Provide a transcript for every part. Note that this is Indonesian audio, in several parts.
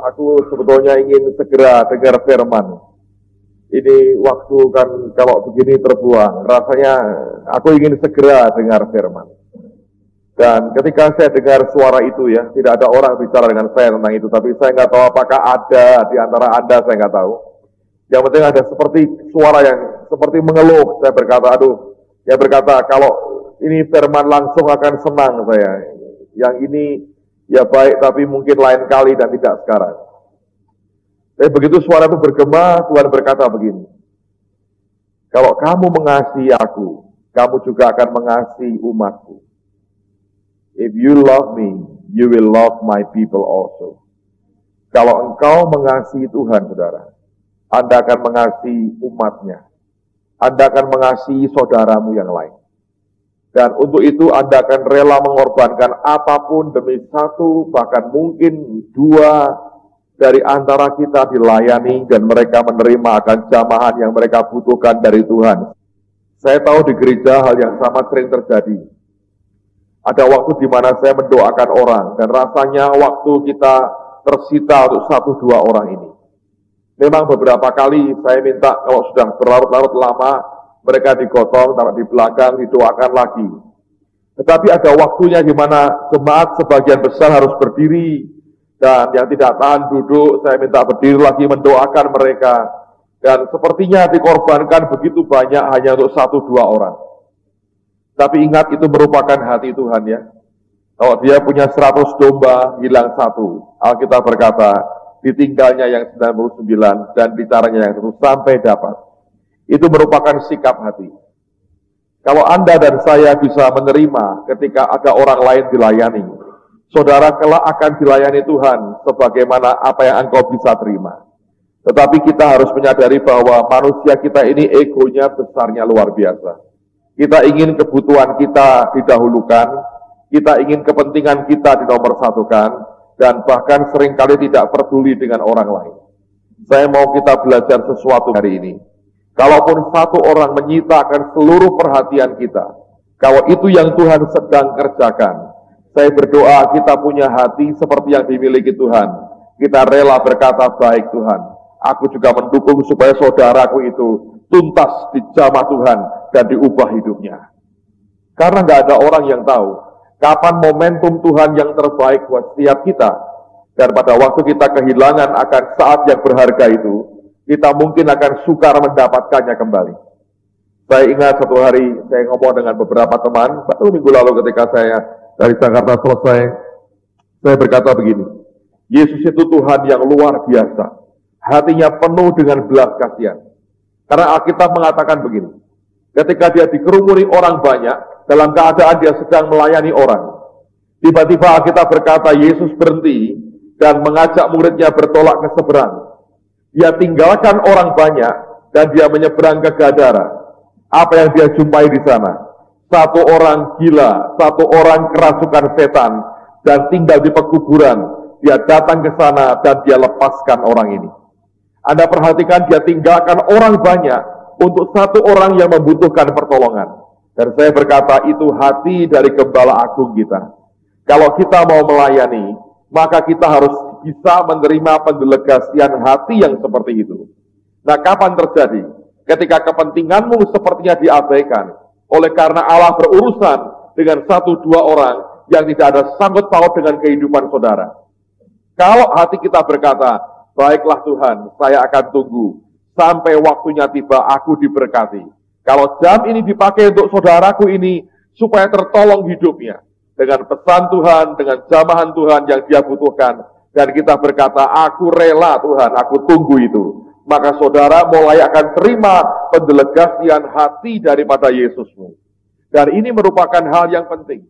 aku sebetulnya ingin segera dengar firman. Ini waktu kan kalau begini terbuang, rasanya aku ingin segera dengar firman. Dan ketika saya dengar suara itu ya, tidak ada orang bicara dengan saya tentang itu, tapi saya nggak tahu apakah ada di antara Anda, saya nggak tahu. Yang penting ada seperti suara yang seperti mengeluh. Saya berkata, kalau ini firman langsung akan senang saya. Yang ini ya baik, tapi mungkin lain kali dan tidak sekarang. Tapi begitu suara itu bergema, Tuhan berkata begini, kalau kamu mengasihi aku, kamu juga akan mengasihi umatku. If you love me, you will love my people also. Kalau engkau mengasihi Tuhan, saudara, Anda akan mengasihi umatnya. Anda akan mengasihi saudaramu yang lain. Dan untuk itu Anda akan rela mengorbankan apapun demi satu, bahkan mungkin dua dari antara kita dilayani dan mereka menerima akan jamahan yang mereka butuhkan dari Tuhan. Saya tahu di gereja hal yang sama sering terjadi. Ada waktu di mana saya mendoakan orang dan rasanya waktu kita tersita untuk 1-2 orang ini. Memang beberapa kali saya minta kalau sudah berlarut-larut lama, mereka digotong, taruh di belakang, didoakan lagi. Tetapi ada waktunya di mana jemaat sebagian besar harus berdiri, dan yang tidak tahan duduk, saya minta berdiri lagi mendoakan mereka. Dan sepertinya dikorbankan begitu banyak hanya untuk 1-2 orang. Tapi ingat, itu merupakan hati Tuhan ya. Kalau dia punya 100 domba, hilang 1. Alkitab berkata, ditinggalnya yang 99 dan bicaranya yang 1 sampai dapat. Itu merupakan sikap hati. Kalau Anda dan saya bisa menerima ketika ada orang lain dilayani, saudara kelak akan dilayani Tuhan sebagaimana apa yang engkau bisa terima. Tetapi kita harus menyadari bahwa manusia kita ini egonya besarnya luar biasa. Kita ingin kebutuhan kita didahulukan, kita ingin kepentingan kita dinomorsatukan, dan bahkan seringkali tidak peduli dengan orang lain. Saya mau kita belajar sesuatu hari ini. Kalaupun satu orang menyitakan seluruh perhatian kita, kalau itu yang Tuhan sedang kerjakan, saya berdoa kita punya hati seperti yang dimiliki Tuhan. Kita rela berkata, baik Tuhan, aku juga mendukung supaya saudaraku itu tuntas dijamah Tuhan dan diubah hidupnya. Karena nggak ada orang yang tahu kapan momentum Tuhan yang terbaik buat setiap kita. Dan pada waktu kita kehilangan akan saat yang berharga itu, kita mungkin akan sukar mendapatkannya kembali. Saya ingat satu hari saya ngomong dengan beberapa teman, baru minggu lalu ketika saya dari Jakarta selesai, saya berkata begini, Yesus itu Tuhan yang luar biasa, hatinya penuh dengan belas kasihan. Karena Alkitab mengatakan begini, ketika dia dikerumuni orang banyak, dalam keadaan dia sedang melayani orang, tiba-tiba Alkitab berkata Yesus berhenti dan mengajak muridnya bertolak ke seberang. Dia tinggalkan orang banyak dan dia menyeberang ke Gadara. Apa yang dia jumpai di sana? Satu orang gila, satu orang kerasukan setan, dan tinggal di pekuburan. Dia datang ke sana dan dia lepaskan orang ini. Anda perhatikan, dia tinggalkan orang banyak untuk satu orang yang membutuhkan pertolongan. Dan saya berkata, itu hati dari Gembala Agung kita. Kalau kita mau melayani, maka kita harus bisa menerima pendelegasian hati yang seperti itu. Nah, kapan terjadi? Ketika kepentinganmu sepertinya diabaikan, oleh karena Allah berurusan dengan 1-2 orang yang tidak ada sangkut paut dengan kehidupan saudara. Kalau hati kita berkata, baiklah Tuhan, saya akan tunggu sampai waktunya tiba aku diberkati. Kalau jam ini dipakai untuk saudaraku ini supaya tertolong hidupnya dengan pesan Tuhan, dengan jamahan Tuhan yang dia butuhkan, dan kita berkata, aku rela Tuhan, aku tunggu itu. Maka saudara mulai akan terima pendelegasian hati daripada Yesusmu. Dan ini merupakan hal yang penting.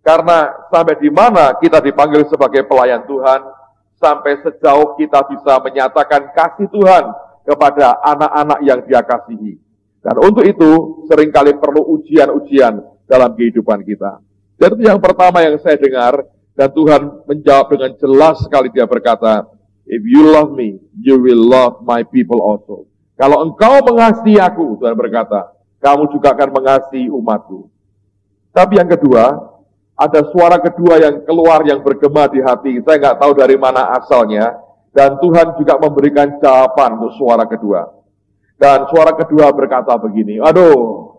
Karena sampai di mana kita dipanggil sebagai pelayan Tuhan, sampai sejauh kita bisa menyatakan kasih Tuhan kepada anak-anak yang dia kasihi. Dan untuk itu seringkali perlu ujian-ujian dalam kehidupan kita. Dan itu yang pertama yang saya dengar, dan Tuhan menjawab dengan jelas sekali, dia berkata, if you love me, you will love my people also. Kalau engkau mengasihi aku, Tuhan berkata, kamu juga akan mengasihi umatku. Tapi yang kedua, Ada suara kedua yang keluar yang bergema di hati. Saya nggak tahu dari mana asalnya. Dan Tuhan juga memberikan jawaban untuk suara kedua. Dan suara kedua berkata begini, aduh,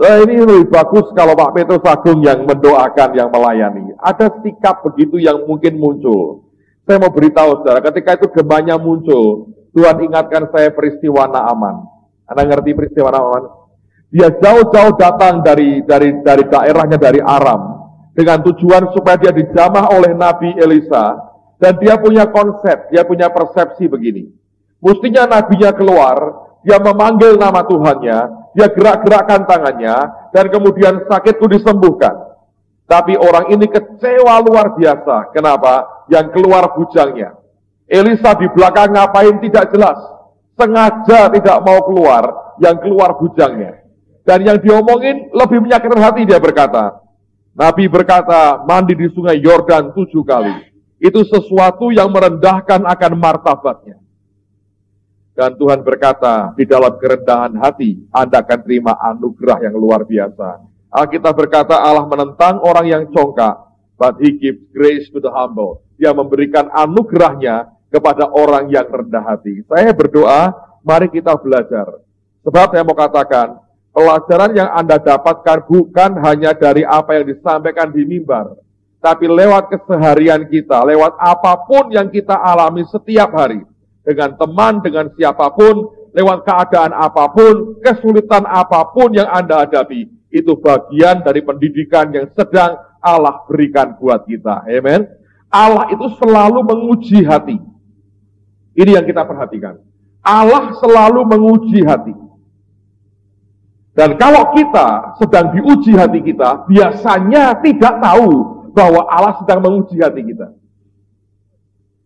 ini lebih bagus kalau Pak Petrus Agung yang mendoakan, yang melayani. Ada sikap begitu yang mungkin muncul. Saya mau beritahu saudara, ketika itu gemanya muncul, Tuhan ingatkan saya peristiwa Naaman. Anda ngerti peristiwa Naaman? Dia jauh-jauh datang dari daerahnya, dari Aram, dengan tujuan supaya dia dijamah oleh Nabi Elisa. Dan dia punya konsep, dia punya persepsi begini. Mestinya nabinya keluar, dia memanggil nama Tuhannya, dia gerak-gerakkan tangannya, dan kemudian sakitku disembuhkan. Tapi orang ini kecewa luar biasa. Kenapa? Yang keluar bujangnya. Elisa di belakang ngapain tidak jelas. Sengaja tidak mau keluar, yang keluar bujangnya. Dan yang diomongin lebih menyakitkan hati, dia berkata. Nabi berkata, mandi di sungai Yordan 7 kali. Itu sesuatu yang merendahkan akan martabatnya. Dan Tuhan berkata, di dalam kerendahan hati, Anda akan terima anugerah yang luar biasa. Alkitab berkata, Allah menentang orang yang congkak, but He gives grace to the humble. Dia memberikan anugerahnya kepada orang yang rendah hati. Saya berdoa, mari kita belajar. Sebab saya mau katakan, pelajaran yang Anda dapatkan bukan hanya dari apa yang disampaikan di mimbar, tapi lewat keseharian kita, lewat apapun yang kita alami setiap hari. Dengan teman, dengan siapapun, lewat keadaan apapun, kesulitan apapun yang Anda hadapi. Itu bagian dari pendidikan yang sedang Allah berikan buat kita. Amen. Allah itu selalu menguji hati. Ini yang kita perhatikan. Allah selalu menguji hati. Dan kalau kita sedang diuji hati kita, biasanya tidak tahu bahwa Allah sedang menguji hati kita.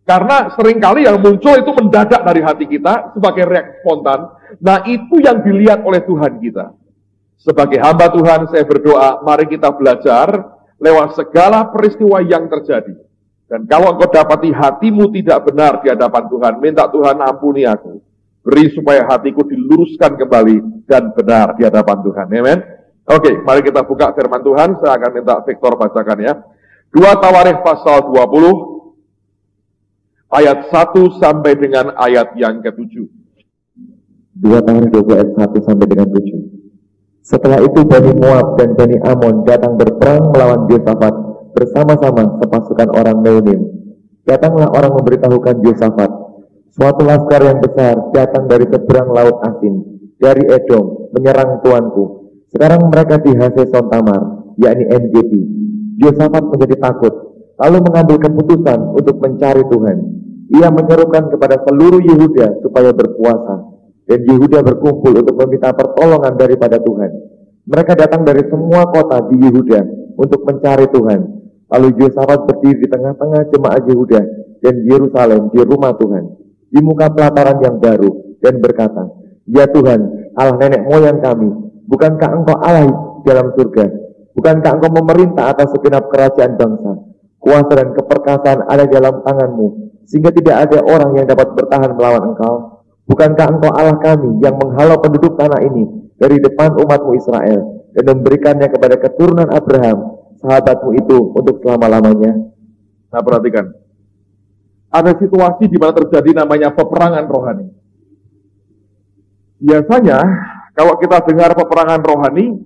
Karena seringkali yang muncul itu mendadak dari hati kita sebagai reaksi spontan. Nah, itu yang dilihat oleh Tuhan kita. Sebagai hamba Tuhan, saya berdoa, mari kita belajar lewat segala peristiwa yang terjadi. Dan kalau engkau dapati hatimu tidak benar di hadapan Tuhan, minta Tuhan ampuni aku. Beri supaya hatiku diluruskan kembali dan benar di hadapan Tuhan. Amen. Oke, mari kita buka firman Tuhan. Saya akan minta Victor bacakan ya. 2 Tawarikh pasal 20 ayat 1 sampai dengan ayat yang ke-7. 2 Tawarikh 20 ayat 1 sampai dengan 7. Setelah itu Bani Moab dan Bani Amon datang berperang melawan Yosafat bersama-sama sepasukan orang Meunim. Datanglah orang memberitahukan Yosafat, suatu laskar yang besar datang dari seberang laut Asin, dari Edom, menyerang tuanku. Sekarang mereka di Haseson Tamar, yakni En-Gedi. Yosafat menjadi takut, lalu mengambil keputusan untuk mencari Tuhan. Ia menyerukan kepada seluruh Yehuda supaya berpuasa, dan Yehuda berkumpul untuk meminta pertolongan daripada Tuhan. Mereka datang dari semua kota di Yehuda untuk mencari Tuhan. Lalu Yosafat berdiri di tengah-tengah jemaat Yehuda dan Yerusalem di rumah Tuhan, di muka pelataran yang baru, dan berkata, Ya Tuhan, Allah nenek moyang kami, bukankah Engkau Allah dalam surga? Bukankah Engkau memerintah atas segenap kerajaan bangsa? Kuasa dan keperkasaan ada dalam tangan-Mu, sehingga tidak ada orang yang dapat bertahan melawan Engkau. Bukankah Engkau Allah kami yang menghalau penduduk tanah ini dari depan umat-Mu Israel, dan memberikannya kepada keturunan Abraham, sahabat-Mu itu, untuk selama-lamanya? Nah, perhatikan. Ada situasi di mana terjadi namanya peperangan rohani. Biasanya, kalau kita dengar peperangan rohani,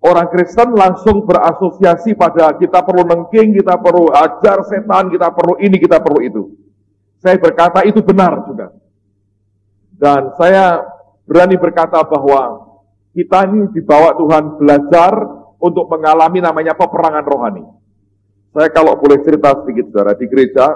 orang Kristen langsung berasosiasi pada kita perlu nengking, kita perlu ajar setan, kita perlu ini, kita perlu itu. Saya berkata itu benar juga. Dan saya berani berkata bahwa kita ini dibawa Tuhan belajar untuk mengalami namanya peperangan rohani. Saya kalau boleh cerita sedikit saudara, di gereja,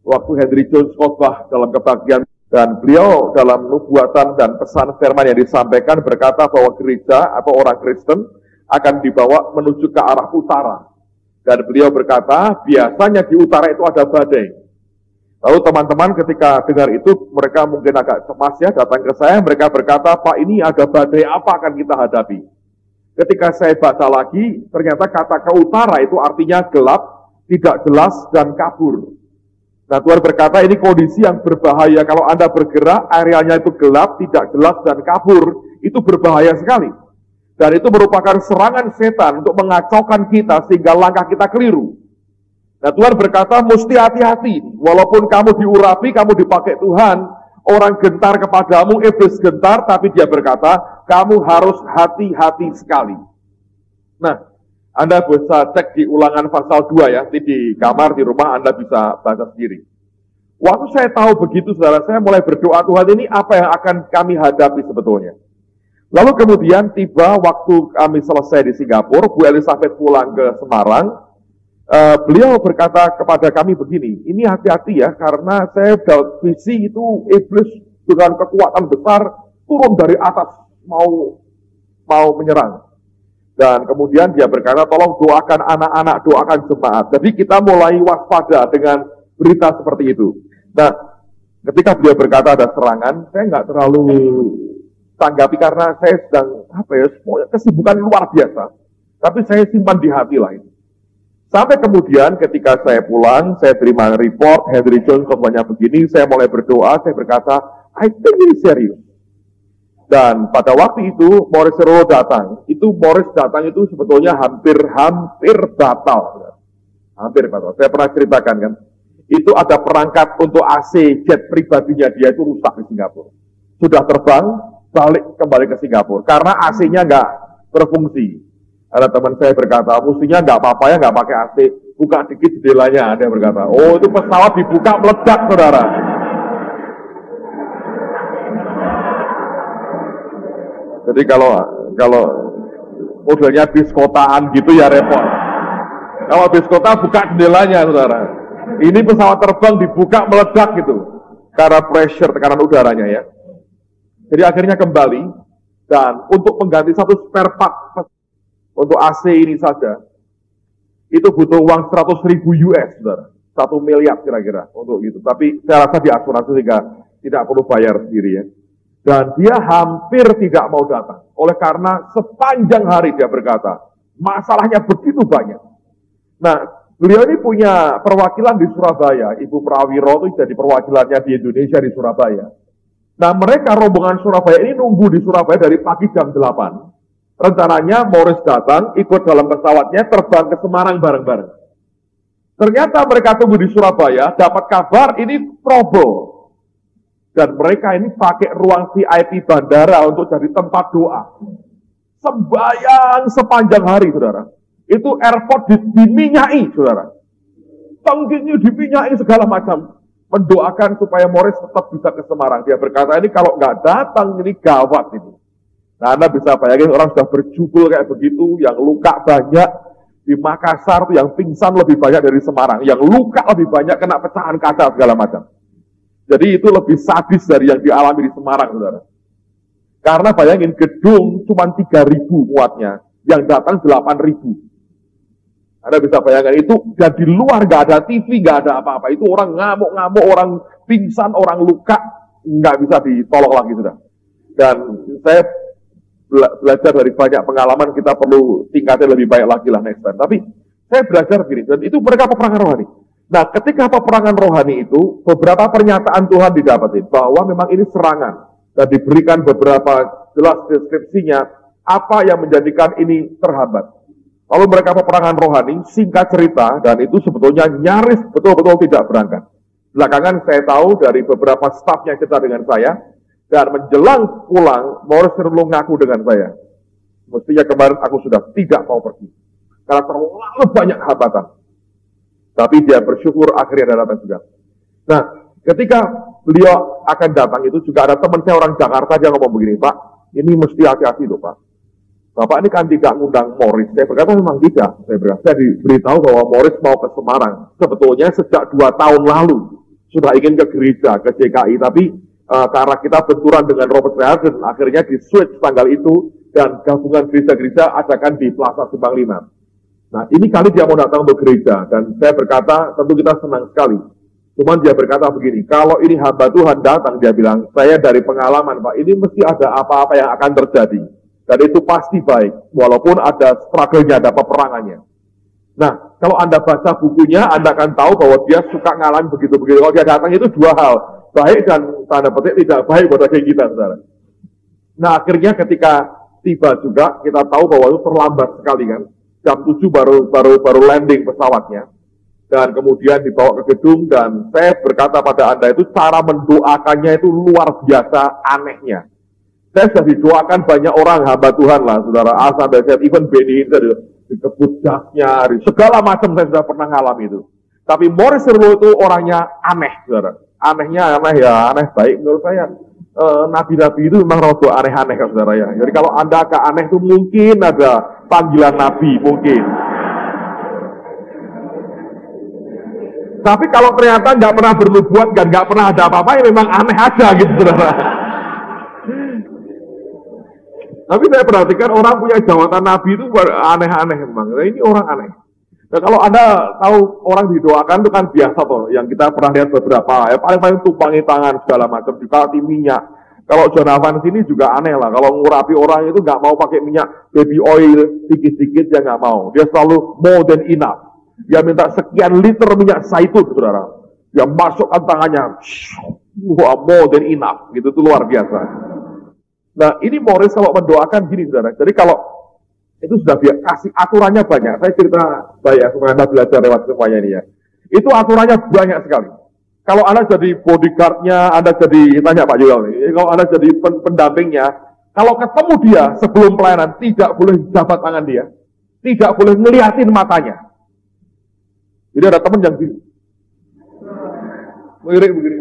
waktu Henry Jones khotbah dalam kebaktian, dan beliau dalam nubuatan dan pesan firman yang disampaikan berkata bahwa gereja atau orang Kristen akan dibawa menuju ke arah utara. Dan beliau berkata, biasanya di utara itu ada badai. Lalu teman-teman ketika dengar itu, mereka mungkin agak cemas ya, datang ke saya, mereka berkata, Pak, ini ada badai apa akan kita hadapi? Ketika saya baca lagi, ternyata kata ke utara itu artinya gelap, tidak jelas, dan kabur. Nah, Tuhan berkata ini kondisi yang berbahaya. Kalau Anda bergerak, areanya itu gelap, tidak jelas, dan kabur. Itu berbahaya sekali. Dan itu merupakan serangan setan untuk mengacaukan kita sehingga langkah kita keliru. Nah, Tuhan berkata, mesti hati-hati. Walaupun kamu diurapi, kamu dipakai Tuhan, orang gentar kepadamu, iblis gentar, tapi dia berkata, kamu harus hati-hati sekali. Nah, Anda bisa cek di Ulangan pasal 2 ya, di kamar, di rumah Anda bisa baca sendiri. Waktu saya tahu begitu, saudara, saya mulai berdoa, Tuhan, ini apa yang akan kami hadapi sebetulnya. Lalu kemudian tiba waktu kami selesai di Singapura, Bu Elizabeth pulang ke Semarang, beliau berkata kepada kami begini, ini hati-hati ya, karena saya dapat visi itu iblis dengan kekuatan besar turun dari atas mau menyerang. Dan kemudian dia berkata, tolong doakan anak-anak, doakan jemaat. Jadi kita mulai waspada dengan berita seperti itu. Nah, ketika beliau berkata ada serangan, saya nggak terlalu tanggapi karena saya sedang kesibukan luar biasa. Tapi saya simpan di hati lah itu. Sampai kemudian ketika saya pulang, saya terima report, Henry Jones banyak begini, saya mulai berdoa, saya berkata, I think ini serius. Dan pada waktu itu, Morris Cerullo datang. Morris datang itu sebetulnya hampir batal. Hampir batal. Saya pernah ceritakan kan. Itu ada perangkat untuk AC jet pribadinya dia itu rusak di Singapura. Sudah terbang, balik kembali ke Singapura. Karena AC-nya nggak berfungsi. Ada teman saya berkata, mestinya nggak apa-apa ya, nggak pakai AC. Buka dikit jendelanya, dia berkata. Oh, itu pesawat dibuka meledak, saudara. Jadi kalau modelnya bis kotaan gitu ya repot. Kalau bis kota buka jendelanya, saudara. Ini pesawat terbang dibuka meledak gitu. Karena pressure, tekanan udaranya ya. Jadi akhirnya kembali, dan untuk mengganti satu spare part untuk AC ini saja, itu butuh uang 100.000 US, saudara. 1 miliar kira-kira untuk gitu. Tapi saya rasa di asuransi sehingga tidak perlu bayar sendiri ya. Dan dia hampir tidak mau datang. Oleh karena sepanjang hari dia berkata, masalahnya begitu banyak. Nah, beliau ini punya perwakilan di Surabaya. Ibu Prawiro itu jadi perwakilannya di Indonesia di Surabaya. Nah, mereka rombongan Surabaya ini nunggu di Surabaya dari pagi jam 8. Rencananya Morris datang, ikut dalam pesawatnya, terbang ke Semarang bareng-bareng. Ternyata mereka tunggu di Surabaya, dapat kabar ini trouble. Dan mereka ini pakai ruang VIP bandara untuk jadi tempat doa. Sembayang sepanjang hari, saudara. Itu airport diminyai, saudara. Tangkinya diminyai segala macam. Mendoakan supaya Morris tetap bisa ke Semarang. Dia berkata, ini kalau nggak datang, ini gawat ini. Nah, Anda bisa bayangin orang sudah berjubel kayak begitu, yang luka banyak. Di Makassar, yang pingsan lebih banyak dari Semarang. Yang luka lebih banyak, kena pecahan kaca segala macam. Jadi itu lebih sadis dari yang dialami di Semarang, saudara. Karena bayangin, gedung cuma 3.000 muatnya, yang datang 8.000. Anda bisa bayangkan itu, dan di luar nggak ada TV, nggak ada apa-apa. Itu orang ngamuk-ngamuk, orang pingsan, orang luka, nggak bisa ditolong lagi, sudah. Dan saya belajar dari banyak pengalaman, kita perlu tingkatnya lebih baik lagi lah next time. Tapi saya belajar begini, dan itu mereka peperangan rohani. Nah, ketika peperangan rohani itu, beberapa pernyataan Tuhan didapatin, bahwa memang ini serangan, dan diberikan beberapa jelas deskripsinya, apa yang menjadikan ini terhambat. Lalu mereka peperangan rohani, singkat cerita, dan itu sebetulnya nyaris betul-betul tidak berangkat. Belakangan saya tahu dari beberapa staf yang cerita dengan saya, dan menjelang pulang, Morris Cerullo ngaku dengan saya. Mestinya kemarin aku sudah tidak mau pergi. Karena terlalu banyak hambatan. Tapi dia bersyukur akhirnya datang juga. Nah, ketika beliau akan datang itu juga ada teman saya orang Jakarta, dia ngomong begini, Pak, ini mesti hati-hati loh Pak. Bapak ini kan tidak ngundang Morris. Saya berkata memang tidak. Saya diberitahu bahwa Morris mau ke Semarang. Sebetulnya sejak 2 tahun lalu sudah ingin ke gereja, ke JKI. Tapi karena kita benturan dengan Robert Reardon, akhirnya di-switch tanggal itu. Dan gabungan gereja-gereja adakan di Plaza Simpang 5. Nah, ini kali dia mau datang untuk gereja. Dan saya berkata, tentu kita senang sekali. Cuman dia berkata begini, kalau ini hamba Tuhan datang, dia bilang, saya dari pengalaman Pak, ini mesti ada apa-apa yang akan terjadi. Dan itu pasti baik, walaupun ada struggle-nya, ada peperangannya. Nah, kalau Anda baca bukunya, Anda akan tahu bahwa dia suka ngalamin begitu-begitu. Kalau dia datang itu 2 hal, baik dan tanda petik tidak baik buat kita, saudara. Nah, akhirnya ketika tiba juga, kita tahu bahwa itu terlambat sekali kan. Jam 7 baru landing pesawatnya. Dan kemudian dibawa ke gedung, dan saya berkata pada Anda itu cara mendoakannya itu luar biasa anehnya. Saya sudah didoakan banyak orang hamba Tuhan lah, saudara A sampai Z, even Benny itu dikebut jasnya, segala macam saya sudah pernah ngalami itu. Tapi Maurice Cerullo itu orangnya aneh, saudara. Anehnya aneh ya, aneh baik menurut saya. Nabi-nabi itu memang rada aneh-aneh kan saudara ya. Jadi kalau Anda agak aneh itu mungkin ada panggilan nabi, mungkin. Tapi kalau ternyata nggak pernah bernubuat dan nggak pernah ada apa-apa, ya memang aneh aja gitu saudara. Tapi saya perhatikan orang punya jawatan nabi itu aneh-aneh memang. Nah, ini orang aneh. Nah, kalau Anda tahu orang didoakan itu kan biasa toh, yang kita pernah lihat beberapa, ya paling-paling tumpangi tangan segala macam, dikasih minyak. Kalau Jonathan sini juga aneh lah, kalau ngurapi orang itu nggak mau pakai minyak baby oil sedikit-sedikit, dia nggak mau. Dia selalu more than enough. Dia minta sekian liter minyak zaitun, saudara. Dia masukkan tangannya, wah more than enough, gitu itu luar biasa. Nah ini Maurice kalau mendoakan gini, saudara. Jadi kalau itu sudah kasih aturannya banyak. Saya cerita banyak supaya Anda belajar lewat semuanya ini ya. Itu aturannya banyak sekali. Kalau Anda jadi bodyguardnya, Anda jadi, tanya Pak Joel, kalau Anda jadi pendampingnya, kalau ketemu dia sebelum pelayanan, tidak boleh jabat tangan dia, tidak boleh ngeliatin matanya. Jadi ada teman yang begini, begini.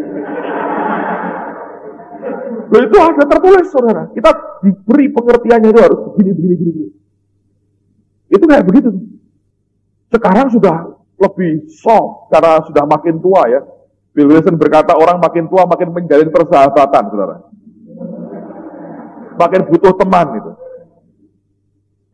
Loh itu ada tertulis, saudara. Kita diberi pengertiannya itu harus begini. Itu kayak begitu. Sekarang sudah lebih soft karena sudah makin tua ya. Bill Wilson berkata orang makin tua makin menjalin persahabatan, saudara. Makin butuh teman gitu.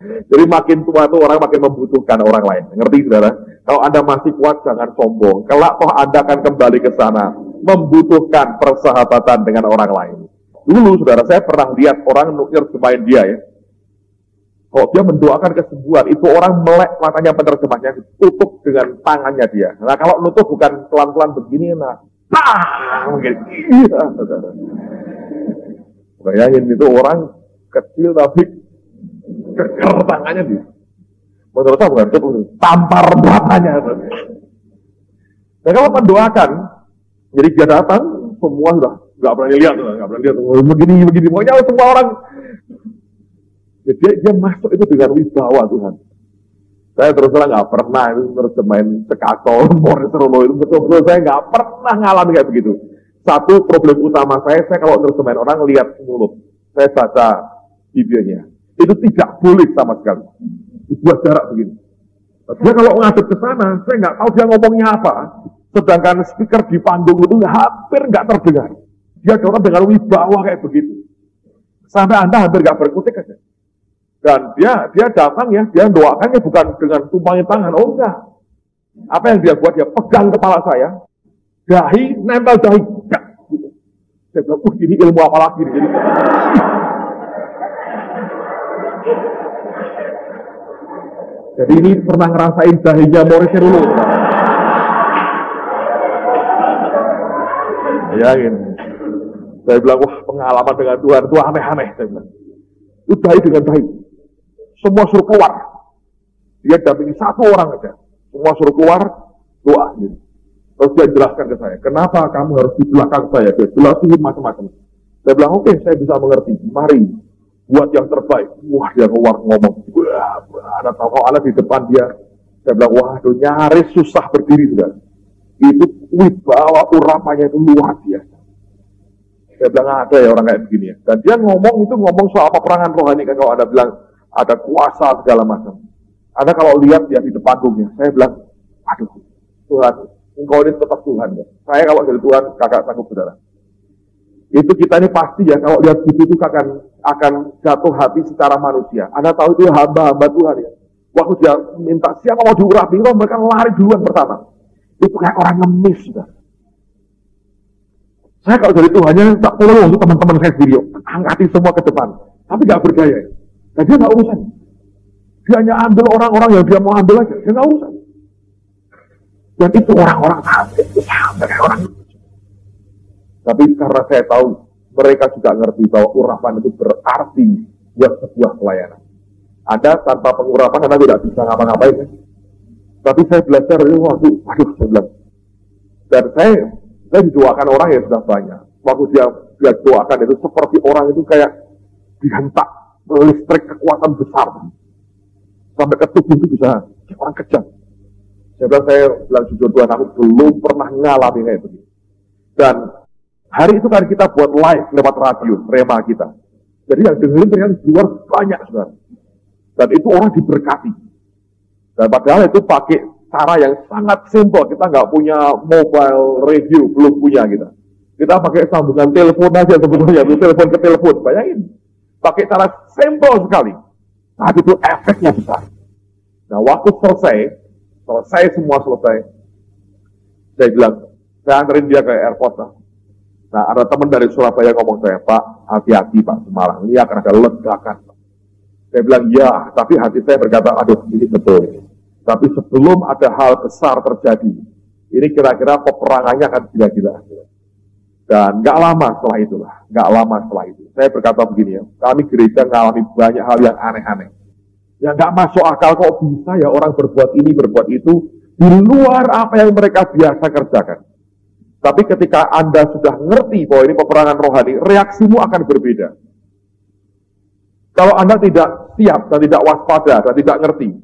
Jadi makin tua itu orang makin membutuhkan orang lain. Ngerti saudara? Kalau Anda masih kuat jangan sombong. Kelak toh Anda akan kembali ke sana membutuhkan persahabatan dengan orang lain. Dulu saudara saya pernah lihat orang nerjemahin dia ya. Kalau dia mendoakan kesembuhan, itu orang melek matanya penerjemahnya, tutup dengan tangannya dia. Nah kalau nutup bukan pelan-pelan begini, nah, mungkin iya, saudara. Bayangin itu orang kecil tapi keker tangannya dia. Menurut saya bukan tutup, tampar matanya. Nah kalau mendoakan, jadi dia datang, semua sudah nggak berani lihat, begini. Pokoknya semua orang. Dia masuk itu dengan wibawa Tuhan. Saya terus terang nggak pernah itu terjemahin sekacau Maurice Cerullo itu betul-betul saya nggak pernah ngalamin kayak begitu. Satu problem utama saya kalau terjemahin orang lihat mulut. Saya baca videonya. Itu tidak boleh sama sekali. Dibuat jarak begini. Dia kalau ngadep ke sana, saya nggak tahu dia ngomongnya apa. Sedangkan speaker di panggung itu hampir nggak terdengar. Dia dorong dengan wibawa kayak begitu. Sampai Anda hampir nggak berkutik aja. Dan dia datang ya, dia doakannya bukan dengan tumpangi tangan, oh enggak. Apa yang dia buat, dia pegang kepala saya, dahi, nempel dahi, enggak. Gitu. Saya bilang, ini ilmu apa lagi nih. Jadi ini pernah ngerasain dahinya Maurice Cerullo. Bayangin. Saya bilang, wah pengalaman dengan Tuhan itu aneh-aneh. Saya bilang, itu dahi dengan dahi. Semua suruh keluar. Dia dampingi satu orang aja. Semua suruh keluar, doa. Gitu. Terus dia jelaskan ke saya, kenapa kamu harus di belakang saya? Dia jelasin macam-macam. Saya bilang, oke, saya bisa mengerti. Mari, buat yang terbaik. Wah, dia keluar ngomong. Wah, ada tokoh Allah di depan dia. Saya bilang, wah, itu nyaris susah berdiri. Juga. Itu wibawa urapannya itu luar biasa. Saya bilang, ada ya orang kayak begini ya. Dan dia ngomong soal peperangan rohani. Kan kalau Anda bilang, ada kuasa segala macam. Anda kalau lihat dia di depan panggungnya, saya bilang, aduh, Tuhan, engkau ini tetap Tuhan ya. Saya kalau jadi Tuhan, kakak sanggup saudara. Itu kita ini pasti ya, kalau lihat gitu itu akan jatuh hati secara manusia. Anda tahu itu hamba-hamba Tuhan ya. Waktu dia minta siapa mau diurapi, mereka lari duluan pertama. Itu kayak orang ngemis sudah. Saya kalau jadi Tuhannya, tak tolong untuk teman-teman saya sendiri, angkatin semua ke depan. Tapi gak berdaya. Nah dia gak urusan. Dia hanya ambil orang-orang yang dia mau ambil aja. Dia gak urusan. Dan itu orang-orang sampai orang. Tapi karena saya tahu, mereka juga ngerti bahwa urapan itu berarti buat sebuah pelayanan. Anda tanpa pengurapan Anda tidak bisa ngapa-ngapain. Kan? Tapi saya belajar itu waktu, saya bilang. Dan saya didoakan orang yang sudah banyak. Waktu dia doakan itu seperti orang itu kayak dihentak listrik kekuatan besar. Sampai ke tubuh itu bisa orang kejam. Saya bilang jujur Tuhan, aku belum pernah ngalami kayak begini. Dan hari itu kan kita buat live lewat radio, Rema kita. Jadi yang dengerin ternyata di luar banyak, saudara. Dan itu orang diberkati. Dan padahal itu pakai cara yang sangat simpel. Kita nggak punya mobile radio, belum punya kita. Kita pakai sambungan telepon aja sebetulnya, telepon ke telepon. Bayangin, pakai cara simpel sekali. Nah itu efeknya besar. Nah waktu selesai semua selesai, saya bilang, saya anterin dia ke airport. Nah ada teman dari Surabaya ngomong saya, Pak, hati-hati Pak Semarang, ini akan ada ledakan. Saya bilang, ya, tapi hati saya berkata, aduh ini betul. Tapi sebelum ada hal besar terjadi, ini kira-kira peperangannya akan gila-gila. Dan nggak lama setelah itu, saya berkata begini ya, kami gereja mengalami banyak hal yang aneh-aneh. Ya nggak masuk akal kok bisa ya orang berbuat ini, berbuat itu, di luar apa yang mereka biasa kerjakan. Tapi ketika Anda sudah ngerti bahwa ini peperangan rohani, reaksimu akan berbeda. Kalau Anda tidak siap dan tidak waspada dan tidak ngerti,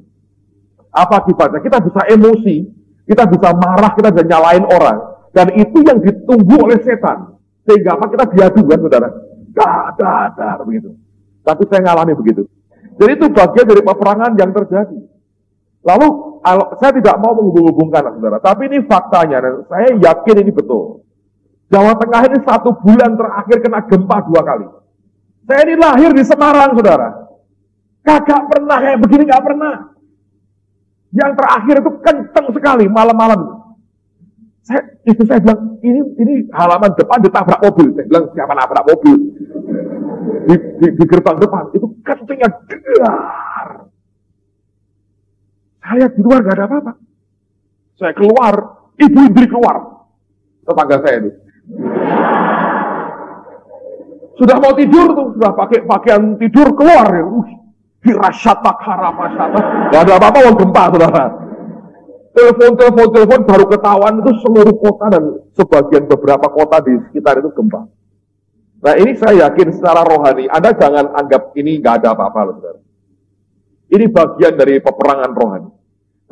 apa akibatnya? Kita bisa emosi, kita bisa marah, kita bisa nyalain orang. Dan itu yang ditunggu oleh setan. Sehingga apa? Kita diadu kan, saudara? Dadar, begitu. Tapi saya ngalami begitu. Jadi itu bagian dari peperangan yang terjadi. Lalu, saya tidak mau menghubung-hubungkan, saudara. Tapi ini faktanya, dan saya yakin ini betul. Jawa Tengah ini 1 bulan terakhir kena gempa 2 kali. Saya ini lahir di Semarang, saudara. Kagak pernah kayak begini, gak pernah. Yang terakhir itu kenceng sekali malam-malam. Saya bilang, ini halaman depan ditabrak mobil. Saya bilang, siapa nabrak mobil? Di gerbang depan, itu kencengnya dar. Saya di luar gak ada apa-apa. Saya keluar, Ibu Indri keluar. Tetangga saya itu. Sudah mau tidur tuh, sudah pakai pakaian tidur keluar ya. Firasyatak haramasyatak. Gak ada apa-apa, wong gempa, saudara. Telepon baru ketahuan itu seluruh kota dan sebagian beberapa kota di sekitar itu gempa. Nah ini saya yakin secara rohani, Anda jangan anggap ini gak ada apa-apa loh, saudara. Ini bagian dari peperangan rohani.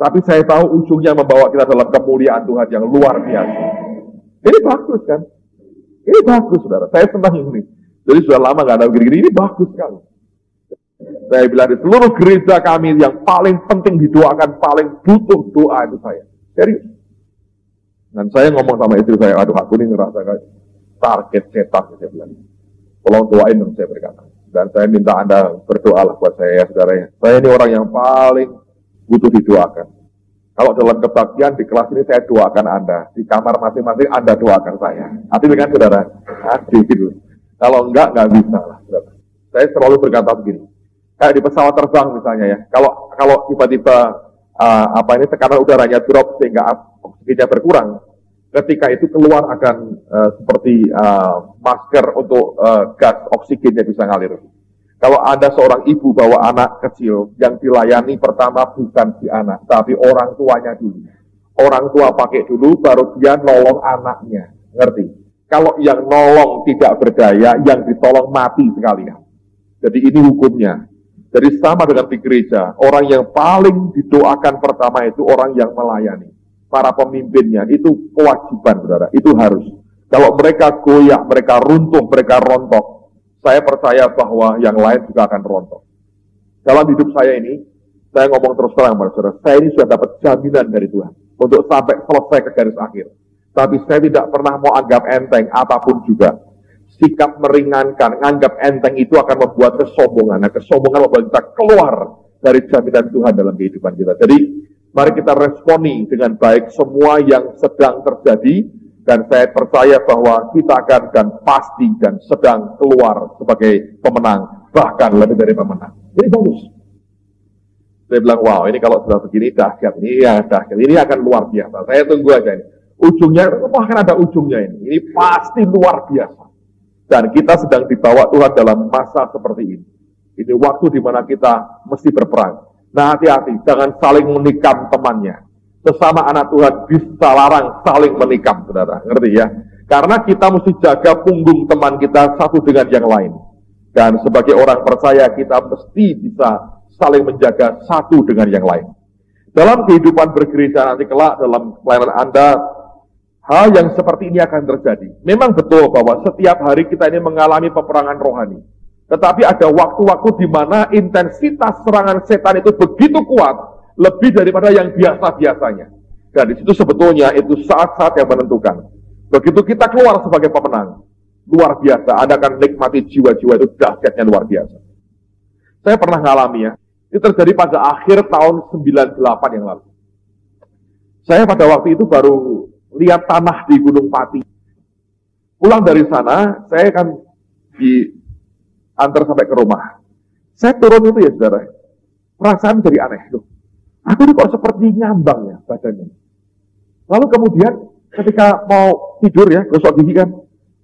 Tapi saya tahu ujungnya membawa kita dalam kemuliaan Tuhan yang luar biasa. Ini bagus kan? Ini bagus, saudara. Saya senang ini. Jadi sudah lama gak ada begini-gini, ini bagus sekali. Saya bilang di seluruh gereja kami yang paling penting didoakan, paling butuh doa itu saya. Serius. Dan saya ngomong sama istri saya, aduh aku ini ngerasa kayak target setan, saya bilang. Tolong doain dong, saya berkata. Dan saya minta Anda berdoalah buat saya, saudara ya. Saya ini orang yang paling butuh didoakan. Kalau dalam kebaktian di kelas ini saya doakan Anda. Di kamar masing-masing Anda doakan saya. Hati dengan saudara? Hati gitu. Kalau enggak bisa lah, saudara. Saya selalu berkata begini. Kayak di pesawat terbang misalnya ya. Kalau tiba-tiba tekanan udaranya drop sehingga oksigennya berkurang, ketika itu keluar akan seperti masker untuk gas oksigennya bisa ngalir. Kalau ada seorang ibu bawa anak kecil, yang dilayani pertama bukan si anak, tapi orang tuanya dulu. Orang tua pakai dulu, baru dia nolong anaknya. Ngerti? Kalau yang nolong tidak berdaya, yang ditolong mati sekalian. Jadi ini hukumnya. Jadi sama dengan di gereja, orang yang paling didoakan pertama itu orang yang melayani. Para pemimpinnya, itu kewajiban, saudara. Itu harus. Kalau mereka goyah, mereka runtuh, mereka rontok, saya percaya bahwa yang lain juga akan rontok. Dalam hidup saya ini, saya ngomong terus terang, saudara, saya ini sudah dapat jaminan dari Tuhan untuk sampai selesai ke garis akhir. Tapi saya tidak pernah mau anggap enteng apapun juga. Sikap meringankan, anggap enteng itu akan membuat kesombongan. Nah, kesombongan membuat kita keluar dari jaminan Tuhan dalam kehidupan kita. Jadi, mari kita responi dengan baik semua yang sedang terjadi. Dan saya percaya bahwa kita akan dan pasti dan sedang keluar sebagai pemenang. Bahkan lebih dari pemenang. Ini bagus. Saya bilang, wow, ini kalau sudah begini dahsyat. Ini ya dahsyat. Ini akan luar biasa. Saya tunggu aja ini. Ujungnya, akan ada ujungnya ini. Ini pasti luar biasa. Dan kita sedang dibawa Tuhan dalam masa seperti ini. Ini waktu di mana kita mesti berperang. Nah, hati-hati, jangan saling menikam temannya. Sesama anak Tuhan bisa larang saling menikam, saudara. Ngerti ya? Karena kita mesti jaga punggung teman kita satu dengan yang lain. Dan sebagai orang percaya, kita mesti bisa saling menjaga satu dengan yang lain. Dalam kehidupan bergereja nanti kelak, dalam pelayanan Anda, hal yang seperti ini akan terjadi. Memang betul bahwa setiap hari kita ini mengalami peperangan rohani. Tetapi ada waktu-waktu di mana intensitas serangan setan itu begitu kuat, lebih daripada yang biasa-biasanya. Dan di situ sebetulnya itu saat-saat yang menentukan. Begitu kita keluar sebagai pemenang, luar biasa, Anda akan nikmati jiwa-jiwa itu dahsyatnya luar biasa. Saya pernah ngalami ya, itu terjadi pada akhir tahun 98 yang lalu. Saya pada waktu itu baru lihat tanah di Gunung Pati. Pulang dari sana, saya kan diantar sampai ke rumah. Saya turun itu ya saudara, perasaan jadi aneh. Loh, aku ini kok seperti ngambang ya badannya. Lalu kemudian ketika mau tidur ya, gosok gigi kan,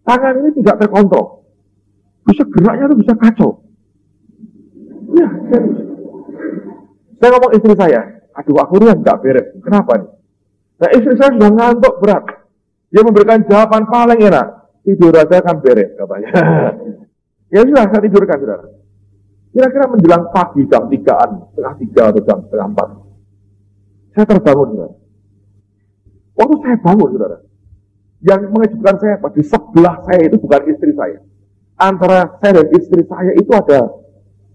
tangan ini tidak terkontrol. Bisa geraknya tuh bisa kacau. Ya, serius. Saya ngomong istri saya, aduh aku ini nggak beres. Kenapa nih? Nah istri saya sudah ngantuk berat. Dia memberikan jawaban paling enak. Tidur aja kan beres katanya. Ya sudah, saya tidurkan saudara. Kira-kira menjelang pagi jam 3-an, setengah 3 atau jam setengah 4. Saya terbangun saudara. Waktu saya bangun saudara, yang mengejutkan saya di sebelah saya itu bukan istri saya. Antara saya dan istri saya itu ada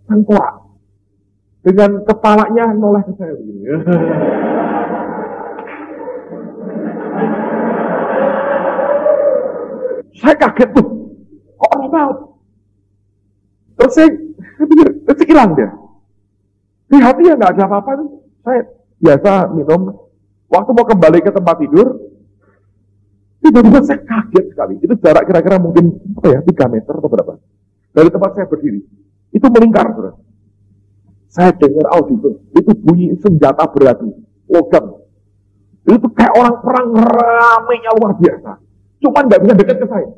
tengkorak. Dengan kepalanya noleh ke saya begini. Saya kaget tuh. Kok orang maut? Terus saya pikir, itu hilang dia. Di hati ya nggak ada apa-apa. Saya biasa minum. Waktu mau kembali ke tempat tidur, tiba-tiba saya kaget sekali. Itu jarak kira-kira mungkin 3 meter atau berapa. Dari tempat saya berdiri. Itu melingkar, saudara. Saya dengar audio itu bunyi senjata beradu, logam. Itu kayak orang perang ramainya luar biasa. Cuman nggak bisa dekat ke saya.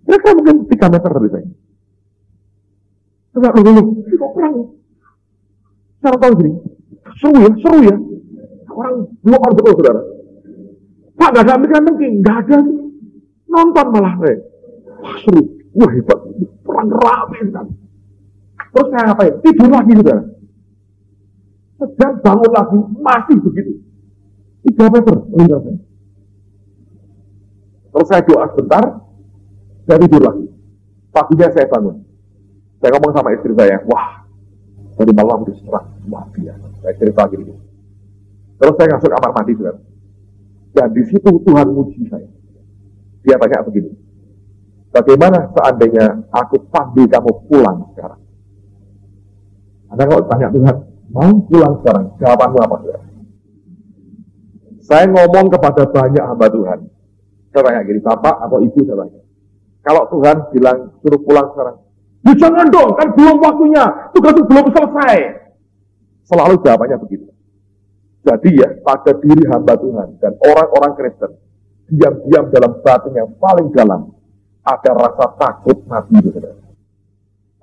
Kira-kira mungkin 3 meter dari saya. Enggak, ini kok perang? Saya tahu gini, seru ya. Orang belum orang betul, saudara. Pak, nggak ada mungkin, nggak ada. Nonton malah, wah seru, wah hebat, perang ramai kan. Terus saya ngapain? Tidur lagi, saudara. Sedang bangun lagi, masih begitu. 3 meter, meninggal saya. Terus saya doa sebentar, saya tidur lagi. Paginya saya bangun. Saya ngomong sama istri saya, wah, tadi malam udah serang, luar biasa. Saya cerita gini. Terus saya masuk kamar mandi, saudara. Dan di situ Tuhan muji saya. Dia tanya begini, bagaimana seandainya aku panggil kamu pulang sekarang? Anda kalau tanya Tuhan, mau pulang sekarang? Jawabanmu apa, saudara? Saya ngomong kepada banyak hamba Tuhan. Saya tanya gini, Bapak atau Ibu, saya tanya. Kalau Tuhan bilang suruh pulang sekarang, ya jangan dong, kan belum waktunya, tugas itu belum selesai. Selalu jawabannya begitu. Jadi ya, pada diri hamba Tuhan dan orang-orang Kristen, diam-diam dalam batin yang paling dalam, ada rasa takut mati itu, saudara.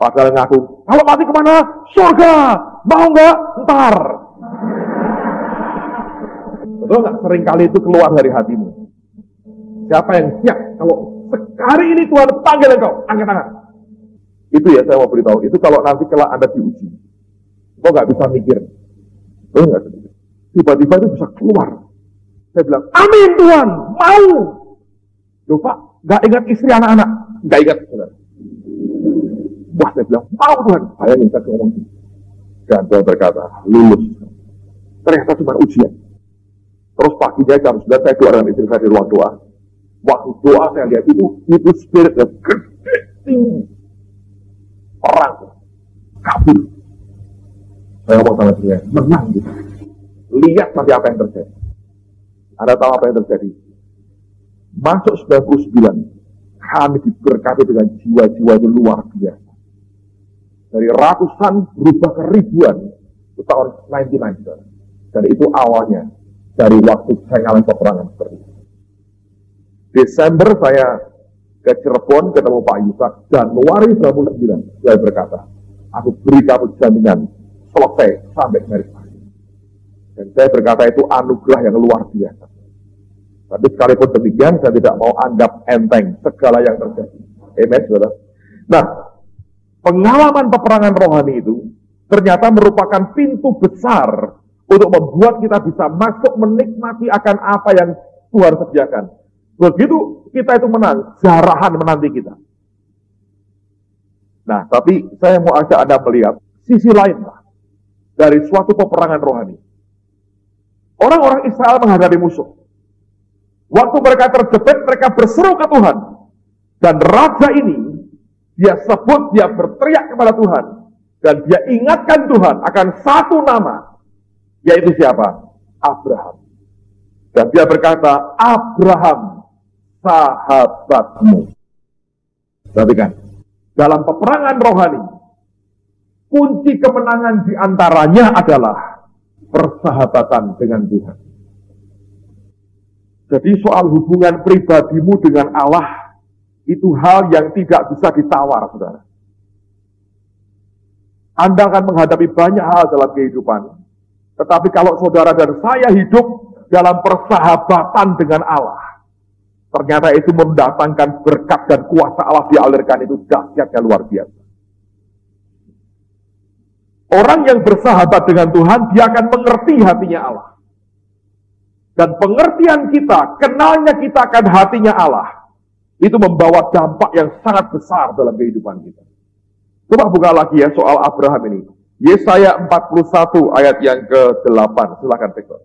Padahal ngaku, kalau mati kemana? Surga! Mau nggak? Ntar! Betul nggak? Seringkali itu keluar dari hatimu. Siapa yang siap? Kalau hari ini Tuhan panggil engkau, angkat tangan. Itu ya saya mau beritahu. Itu kalau nanti kelak Anda diuji, kok nggak bisa mikir. Betul nggak? Tiba-tiba itu bisa keluar. Saya bilang, amin Tuhan, mau. Loh Pak, nggak ingat istri anak-anak? Nggak ingat, saudara. Wah, saya bilang, mau Tuhan. Saya minta ngomong. Dan Tuhan berkata, lulus. Ternyata cuma ujian. Terus paginya jam 9 saya doa dengan istri saya di ruang doa. Waktu doa saya lihat itu spirit yang gede, tinggi. Perang. Kabur. Saya ngomong sama dia, menang gitu. Lihat nanti apa yang terjadi. Anda tahu apa yang terjadi? Masuk 99, kami diberkati dengan jiwa-jiwa itu luar biasa. Dari ratusan berubah ke ribuan. Itu tahun 99. Dan itu awalnya dari waktu saya ngalamin peperangan seperti itu. Desember saya ke Cirebon ketemu Pak Yusak. Januari 99 saya berkata, Aku beri kamu jaminan selesai sampai garis akhir. Dan saya berkata itu anugerah yang luar biasa. Tapi sekalipun demikian, saya tidak mau anggap enteng segala yang terjadi. Amen, saudara. Nah, pengalaman peperangan rohani itu ternyata merupakan pintu besar untuk membuat kita bisa masuk menikmati akan apa yang Tuhan sediakan. Begitu kita itu menang, jarahan menanti kita. Nah, tapi saya mau ajak Anda melihat sisi lain dari suatu peperangan rohani. Orang-orang Israel menghadapi musuh. Waktu mereka terjepit, mereka berseru ke Tuhan. Dan raja ini, dia sebut, dia berteriak kepada Tuhan. Dan dia ingatkan Tuhan akan satu nama. Yaitu siapa? Abraham. Dan dia berkata, Abraham, sahabatmu. Perhatikan, dalam peperangan rohani, kunci kemenangan diantaranya adalah persahabatan dengan Tuhan. Jadi soal hubungan pribadimu dengan Allah, itu hal yang tidak bisa ditawar, saudara. Anda akan menghadapi banyak hal dalam kehidupan. Tetapi kalau saudara dan saya hidup dalam persahabatan dengan Allah, ternyata itu mendatangkan berkat dan kuasa Allah dialirkan, itu dahsyatnya luar biasa. Orang yang bersahabat dengan Tuhan, dia akan mengerti hatinya Allah. Dan pengertian kita, kenalnya kita akan hatinya Allah, itu membawa dampak yang sangat besar dalam kehidupan kita. Coba buka lagi ya soal Abraham ini. Yesaya 41 ayat yang ke-8. Silakan Tekor.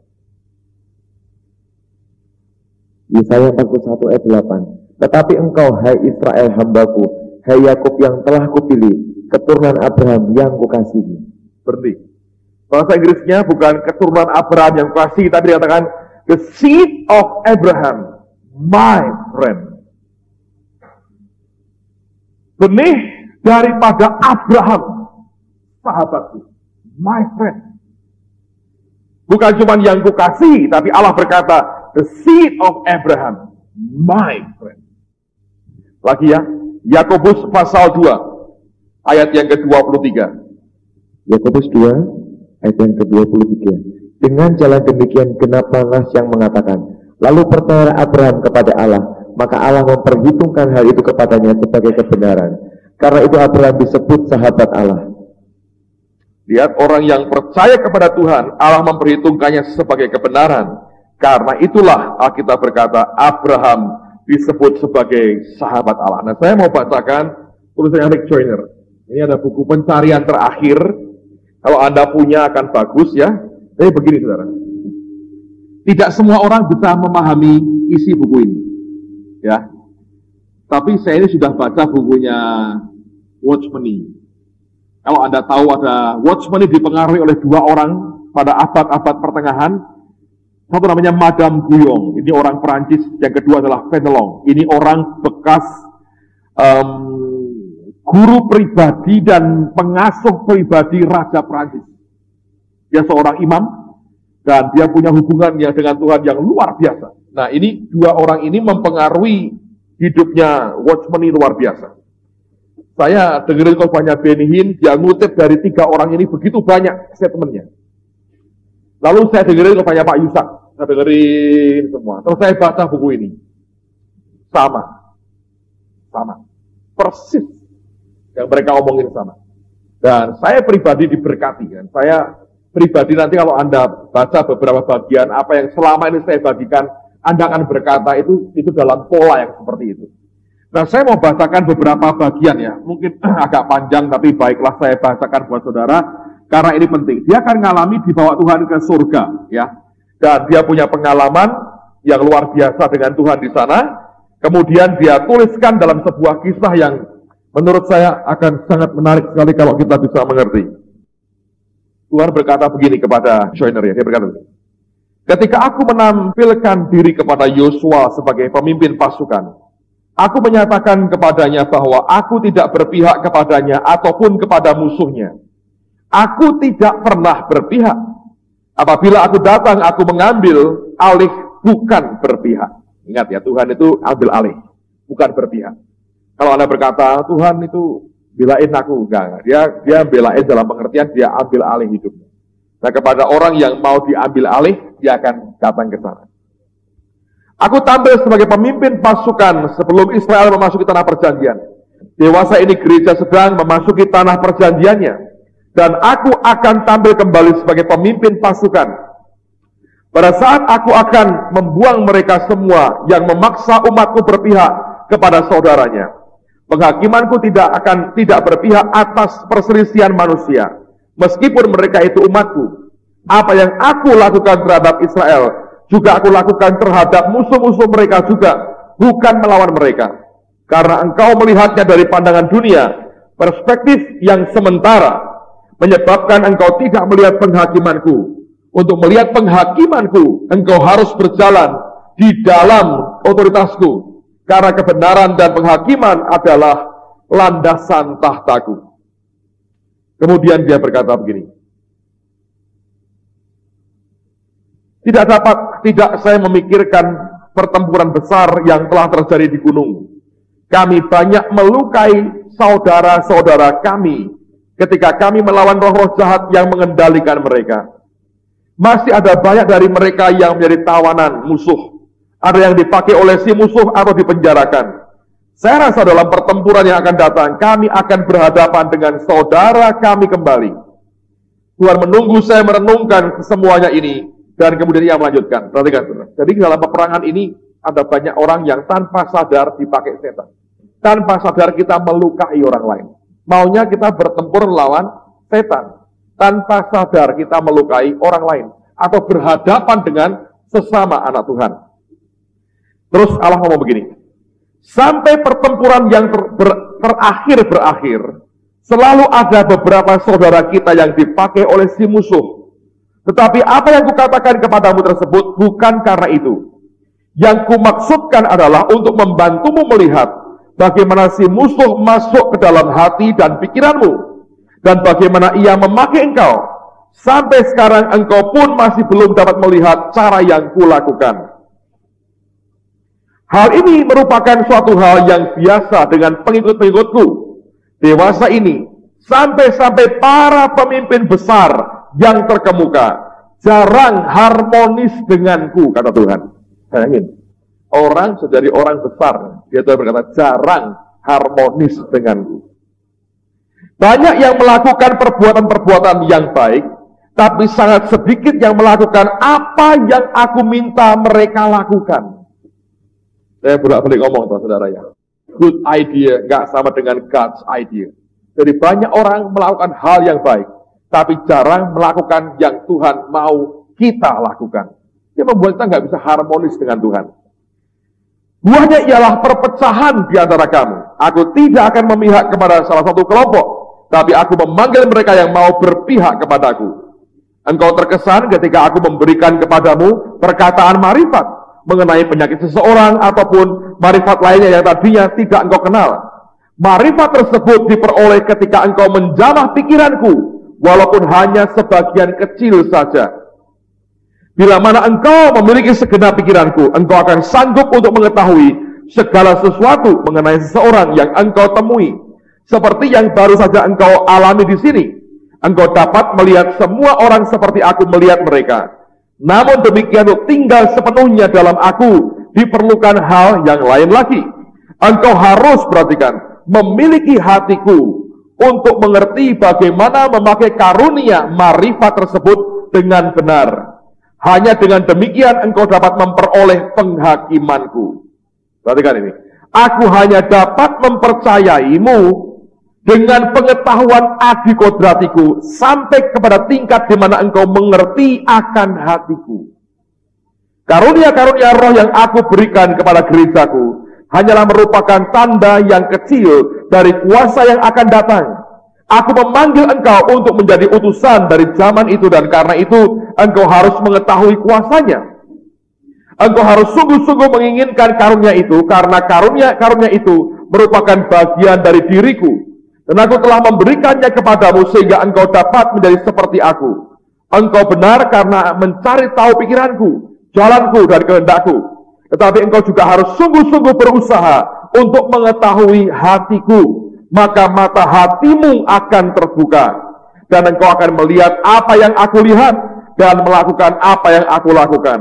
Yesaya 41 ayat 8. Tetapi engkau, hai Israel hambaku, hai Yakub yang telah kupilih, keturunan Abraham yang kukasihi. Berhenti. Bahasa Inggrisnya bukan keturunan Abraham yang kukasihi, tapi dikatakan the seed of Abraham, my friend. Benih daripada Abraham, sahabatku, my friend. Bukan cuma yang kukasihi, tapi Allah berkata, the seed of Abraham, my friend. Lagi ya, Yakobus pasal 2, ayat yang ke-23. Yakobus 2, ayat yang ke-23. Dengan jalan demikian genap nas yang mengatakan, lalu percaya Abraham kepada Allah, maka Allah memperhitungkan hal itu kepadanya sebagai kebenaran. Karena itu Abraham disebut sahabat Allah. Lihat, orang yang percaya kepada Tuhan, Allah memperhitungkannya sebagai kebenaran. Karena itulah Alkitab berkata, Abraham disebut sebagai sahabat Allah. Nah, saya mau bacakan tulisannya Rick Joyner. Ini ada buku pencarian terakhir. Kalau Anda punya akan bagus ya. Tapi begini saudara, tidak semua orang bisa memahami isi buku ini, ya. Tapi saya ini sudah baca bukunya Watchmeni. Kalau Anda tahu ada Watchmeni dipengaruhi oleh dua orang pada abad-abad pertengahan. Satu namanya Madame Guyon, ini orang Perancis. Yang kedua adalah Fenelon, ini orang bekas guru pribadi dan pengasuh pribadi Raja Perancis. Dia seorang imam, dan dia punya hubungannya dengan Tuhan yang luar biasa. Nah, ini dua orang ini mempengaruhi hidupnya Watchmeni luar biasa. Saya dengerin khotbahnya Benny Hinn, dia ngutip dari tiga orang ini begitu banyak statementnya. Lalu saya dengerin khotbahnya Pak Yusak, saya dengerin semua. Terus saya baca buku ini. Sama. Persis yang mereka omongin sama. Dan saya pribadi diberkati, kan. Saya pribadi nanti kalau Anda baca beberapa bagian apa yang selama ini saya bagikan, Anda akan berkata itu dalam pola yang seperti itu. Nah, saya mau bacakan beberapa bagian ya, mungkin agak panjang tapi baiklah saya bacakan buat saudara karena ini penting. Dia akan mengalami dibawa Tuhan ke surga ya, dan dia punya pengalaman yang luar biasa dengan Tuhan di sana. Kemudian dia tuliskan dalam sebuah kisah yang menurut saya akan sangat menarik sekali kalau kita bisa mengerti. Tuhan berkata begini kepada Joyner ya, dia berkata, ketika aku menampilkan diri kepada Yosua sebagai pemimpin pasukan, aku menyatakan kepadanya bahwa aku tidak berpihak kepadanya ataupun kepada musuhnya. Aku tidak pernah berpihak. Apabila aku datang, aku mengambil alih, bukan berpihak. Ingat ya, Tuhan itu ambil alih, bukan berpihak. Kalau Anda berkata, Tuhan itu belain aku, enggak. Dia belain dalam pengertian dia ambil alih hidupnya. Nah, kepada orang yang mau diambil alih, dia akan datang ke sana. Aku tampil sebagai pemimpin pasukan sebelum Israel memasuki tanah perjanjian. Dewasa ini gereja sedang memasuki tanah perjanjiannya. Dan aku akan tampil kembali sebagai pemimpin pasukan. Pada saat aku akan membuang mereka semua yang memaksa umatku berpihak kepada saudaranya. Penghakimanku tidak berpihak atas perselisihan manusia, meskipun mereka itu umatku. Apa yang aku lakukan terhadap Israel, juga aku lakukan terhadap musuh-musuh mereka juga, bukan melawan mereka. Karena engkau melihatnya dari pandangan dunia, perspektif yang sementara, menyebabkan engkau tidak melihat penghakimanku. Untuk melihat penghakimanku, engkau harus berjalan di dalam otoritasku. Karena kebenaran dan penghakiman adalah landasan tahtaku. Kemudian dia berkata begini. Tidak saya memikirkan pertempuran besar yang telah terjadi di gunung. Kami banyak melukai saudara-saudara kami ketika kami melawan roh-roh jahat yang mengendalikan mereka. Masih ada banyak dari mereka yang menjadi tawanan musuh. Ada yang dipakai oleh si musuh atau dipenjarakan. Saya rasa dalam pertempuran yang akan datang, kami akan berhadapan dengan saudara kami kembali. Tuhan menunggu saya merenungkan semuanya ini, dan kemudian ia melanjutkan. Perhatikan, jadi dalam peperangan ini, ada banyak orang yang tanpa sadar dipakai setan. Tanpa sadar kita melukai orang lain. Maunya kita bertempur melawan setan. Tanpa sadar kita melukai orang lain. Atau berhadapan dengan sesama anak Tuhan. Terus Allah ngomong begini, sampai pertempuran yang berakhir, selalu ada beberapa saudara kita yang dipakai oleh si musuh. Tetapi apa yang kukatakan kepadamu tersebut bukan karena itu. Yang kumaksudkan adalah untuk membantumu melihat bagaimana si musuh masuk ke dalam hati dan pikiranmu, dan bagaimana ia memakai engkau. Sampai sekarang engkau pun masih belum dapat melihat cara yang kulakukan. Hal ini merupakan suatu hal yang biasa dengan pengikut-pengikutku. Dewasa ini, sampai-sampai para pemimpin besar yang terkemuka, jarang harmonis denganku, kata Tuhan. Bayangin, orang dari orang besar, dia berkata, jarang harmonis denganku. Banyak yang melakukan perbuatan-perbuatan yang baik, tapi sangat sedikit yang melakukan apa yang aku minta mereka lakukan. Saya bolak-balik ngomong, saudara ya. Good idea nggak sama dengan God's idea. Jadi banyak orang melakukan hal yang baik, tapi jarang melakukan yang Tuhan mau kita lakukan. Dia membuat kita nggak bisa harmonis dengan Tuhan. Buahnya ialah perpecahan di antara kamu. Aku tidak akan memihak kepada salah satu kelompok, tapi aku memanggil mereka yang mau berpihak kepadaku. Engkau terkesan ketika aku memberikan kepadamu perkataan marifat mengenai penyakit seseorang ataupun marifat lainnya yang tadinya tidak engkau kenal. Marifat tersebut diperoleh ketika engkau menjamah pikiranku, walaupun hanya sebagian kecil saja. Bila mana engkau memiliki segenap pikiranku, engkau akan sanggup untuk mengetahui segala sesuatu mengenai seseorang yang engkau temui. Seperti yang baru saja engkau alami di sini. Engkau dapat melihat semua orang seperti aku melihat mereka. Namun demikian untuk tinggal sepenuhnya dalam aku, diperlukan hal yang lain lagi. Engkau harus perhatikan, memiliki hatiku untuk mengerti bagaimana memakai karunia marifat tersebut dengan benar. Hanya dengan demikian engkau dapat memperoleh penghakimanku. Perhatikan ini. Aku hanya dapat mempercayaimu dengan pengetahuan adikodratiku sampai kepada tingkat di mana engkau mengerti akan hatiku. Karunia-karunia roh yang aku berikan kepada gerejaku hanyalah merupakan tanda yang kecil dari kuasa yang akan datang. Aku memanggil engkau untuk menjadi utusan dari zaman itu, dan karena itu engkau harus mengetahui kuasanya. Engkau harus sungguh-sungguh menginginkan karunia itu, karena karunia itu merupakan bagian dari diriku. Dan aku telah memberikannya kepadamu sehingga engkau dapat menjadi seperti aku. Engkau benar karena mencari tahu pikiranku, jalanku dan kehendakku. Tetapi engkau juga harus sungguh-sungguh berusaha untuk mengetahui hatiku. maka mata hatimu akan terbuka, dan engkau akan melihat apa yang aku lihat, dan melakukan apa yang aku lakukan.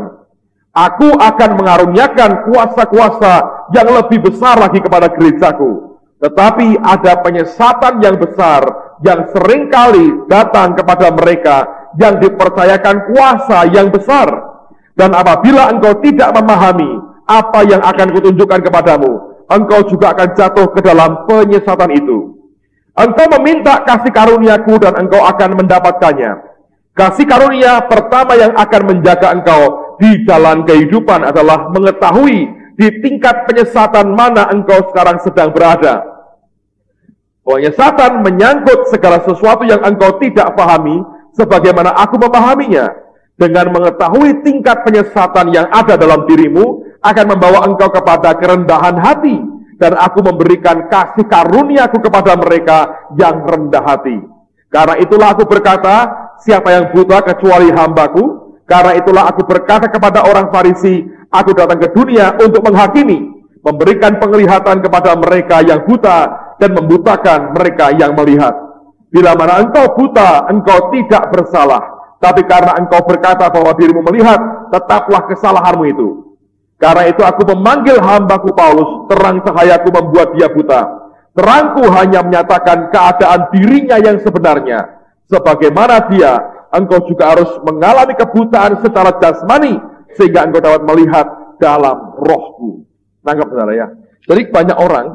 Aku akan mengaruniakan kuasa-kuasa yang lebih besar lagi kepada gerejaku. Tetapi ada penyesatan yang besar yang seringkali datang kepada mereka yang dipercayakan kuasa yang besar. Dan apabila engkau tidak memahami apa yang akan kutunjukkan kepadamu, engkau juga akan jatuh ke dalam penyesatan itu. Engkau meminta kasih karuniaku dan engkau akan mendapatkannya. Kasih karunia pertama yang akan menjaga engkau di jalan kehidupan adalah mengetahui di tingkat penyesatan mana engkau sekarang sedang berada. Penyesatan menyangkut segala sesuatu yang engkau tidak pahami sebagaimana aku memahaminya. Dengan mengetahui tingkat penyesatan yang ada dalam dirimu akan membawa engkau kepada kerendahan hati, dan aku memberikan kasih karuniaku kepada mereka yang rendah hati. Karena itulah aku berkata, siapa yang buta kecuali hambaku? Karena itulah aku berkata kepada orang Farisi, aku datang ke dunia untuk menghakimi, memberikan penglihatan kepada mereka yang buta, dan membutakan mereka yang melihat. Bila mana engkau buta, engkau tidak bersalah. Tapi karena engkau berkata bahwa dirimu melihat, tetaplah kesalahanmu itu. Karena itu aku memanggil hambaku Paulus, terang cahayaku membuat dia buta. Terangku hanya menyatakan keadaan dirinya yang sebenarnya. Sebagaimana dia, engkau juga harus mengalami kebutaan secara jasmani, sehingga engkau dapat melihat dalam rohku. Tangkap saudara ya. Jadi banyak orang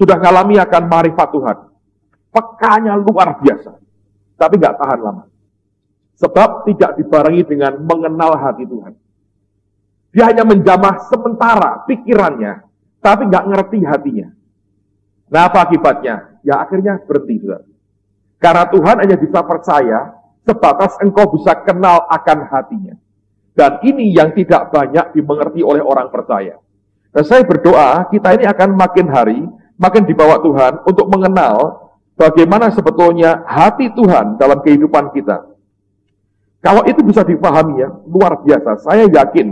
sudah mengalami akan marifat Tuhan. Pekanya luar biasa. Tapi nggak tahan lama. Sebab tidak dibarengi dengan mengenal hati Tuhan. Dia hanya menjamah sementara pikirannya, tapi nggak ngerti hatinya. Nah, apa akibatnya? Ya akhirnya berhenti. Saudara. Karena Tuhan hanya bisa percaya sebatas engkau bisa kenal akan hatinya. Dan ini yang tidak banyak dimengerti oleh orang percaya. Dan saya berdoa, kita ini akan makin hari, makin dibawa Tuhan untuk mengenal bagaimana sebetulnya hati Tuhan dalam kehidupan kita. Kalau itu bisa dipahami ya, luar biasa. Saya yakin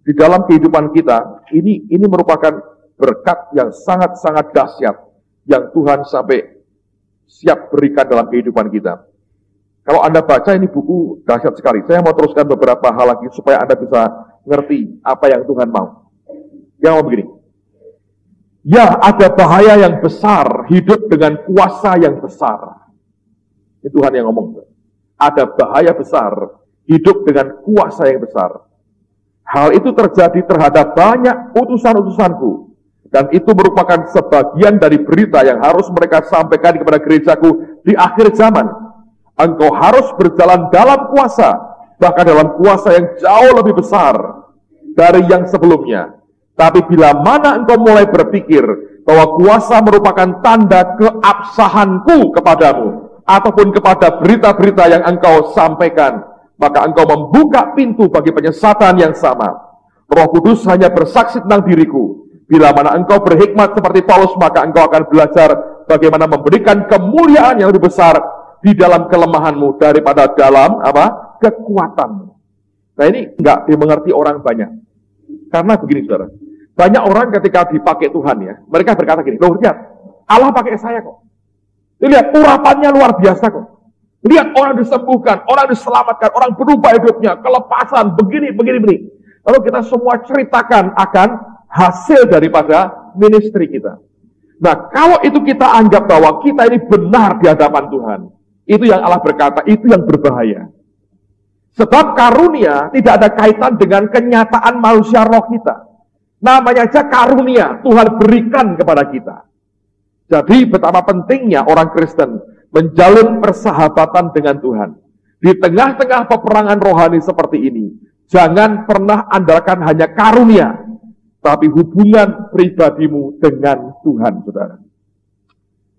di dalam kehidupan kita, ini merupakan berkat yang sangat-sangat dahsyat yang Tuhan sampai siap berikan dalam kehidupan kita. Kalau Anda baca ini buku dahsyat sekali. Saya mau teruskan beberapa hal lagi supaya Anda bisa ngerti apa yang Tuhan mau. Yang mau begini. Ya, ada bahaya yang besar hidup dengan kuasa yang besar. Ini Tuhan yang ngomong. Ada bahaya besar hidup dengan kuasa yang besar. Hal itu terjadi terhadap banyak utusan-utusanku. Dan itu merupakan sebagian dari berita yang harus mereka sampaikan kepada gerejaku di akhir zaman. Engkau harus berjalan dalam kuasa, bahkan dalam kuasa yang jauh lebih besar dari yang sebelumnya. Tapi bila mana engkau mulai berpikir bahwa kuasa merupakan tanda keabsahanku kepadamu, ataupun kepada berita-berita yang engkau sampaikan, maka engkau membuka pintu bagi penyesatan yang sama. Roh Kudus hanya bersaksi tentang diriku. Bila mana engkau berhikmat seperti Paulus, maka engkau akan belajar bagaimana memberikan kemuliaan yang lebih besar di dalam kelemahanmu daripada dalam kekuatanmu. Nah ini enggak dimengerti orang banyak. Karena begini saudara, banyak orang ketika dipakai Tuhan ya, mereka berkata gini, loh lihat, Allah pakai saya kok. Lihat urapannya luar biasa kok. Lihat orang disembuhkan, orang diselamatkan, orang berubah hidupnya, kelepasan, begini. Lalu kita semua ceritakan akan hasil daripada ministry kita. Nah, kalau itu kita anggap bahwa kita ini benar di hadapan Tuhan, itu yang Allah berkata, itu yang berbahaya. Sebab karunia tidak ada kaitan dengan kenyataan manusia roh kita. Namanya aja karunia, Tuhan berikan kepada kita. Jadi betapa pentingnya orang Kristen menjalin persahabatan dengan Tuhan. Di tengah-tengah peperangan rohani seperti ini, jangan pernah andalkan hanya karunia, tapi hubungan pribadimu dengan Tuhan, saudara.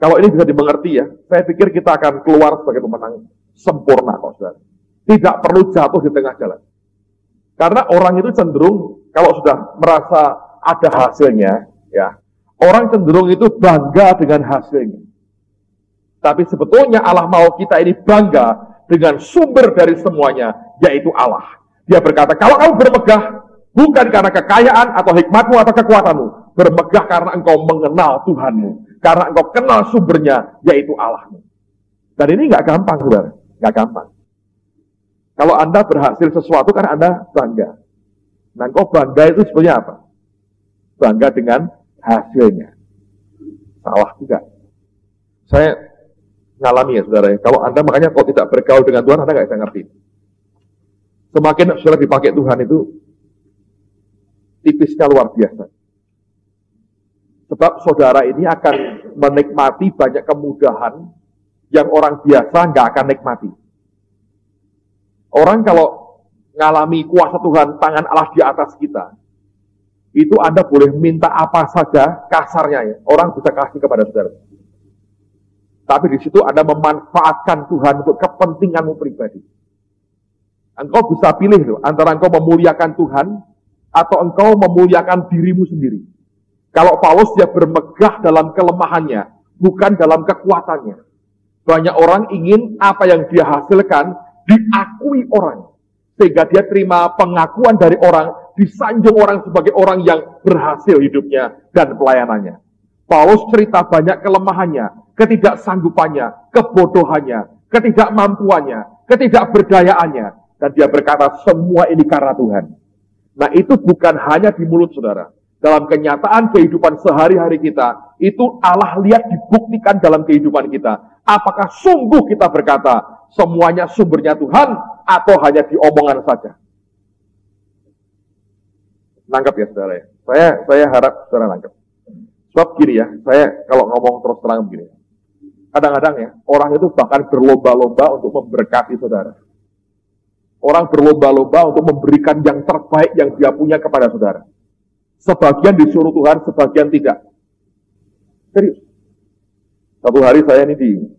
Kalau ini bisa dimengerti ya, saya pikir kita akan keluar sebagai pemenang sempurna kok, saudara. Tidak perlu jatuh di tengah jalan. Karena orang itu cenderung, kalau sudah merasa ada hasilnya, ya, orang cenderung itu bangga dengan hasilnya. Tapi sebetulnya Allah mau kita ini bangga dengan sumber dari semuanya, yaitu Allah. Dia berkata, kalau kamu bermegah, bukan karena kekayaan atau hikmatmu atau kekuatanmu, bermegah karena engkau mengenal Tuhanmu. Karena engkau kenal sumbernya, yaitu Allahmu. Dan ini nggak gampang, saudara. Nggak gampang. Kalau Anda berhasil sesuatu, kan Anda bangga. Nah, engkau bangga itu sebenarnya apa? Bangga dengan hasilnya. Salah juga. Saya ngalami ya, saudara. Kalau Anda makanya kalau tidak bergaul dengan Tuhan, Anda nggak bisa ngerti. Semakin saudara dipakai Tuhan itu, tipisnya luar biasa. Sebab saudara ini akan menikmati banyak kemudahan yang orang biasa nggak akan nikmati. Orang kalau ngalami kuasa Tuhan, tangan Allah di atas kita, itu Anda boleh minta apa saja, kasarnya ya, orang bisa kasih kepada saudara. Tapi di situ Anda memanfaatkan Tuhan untuk kepentinganmu pribadi. Engkau bisa pilih loh, antara engkau memuliakan Tuhan, atau engkau memuliakan dirimu sendiri. Kalau Paulus dia bermegah dalam kelemahannya, bukan dalam kekuatannya. Banyak orang ingin apa yang dia hasilkan diakui orang. Sehingga dia terima pengakuan dari orang, disanjung orang sebagai orang yang berhasil hidupnya dan pelayanannya. Paulus cerita banyak kelemahannya, ketidaksanggupannya, kebodohannya, ketidakmampuannya, ketidakberdayaannya. Dan dia berkata, semua ini karena Tuhan. Nah itu bukan hanya di mulut saudara. Dalam kenyataan kehidupan sehari-hari kita, itu Allah lihat dibuktikan dalam kehidupan kita. Apakah sungguh kita berkata, semuanya sumbernya Tuhan, atau hanya diomongan saja? Nangkep ya saudara ya. Saya harap saudara nangkep. Sebab gini ya, saya kalau ngomong terus terang begini. Kadang-kadang ya, orang itu bahkan berlomba-lomba untuk memberkati saudara. Orang berlomba-lomba untuk memberikan yang terbaik yang dia punya kepada saudara. Sebagian disuruh Tuhan, sebagian tidak. Serius. Satu hari saya ini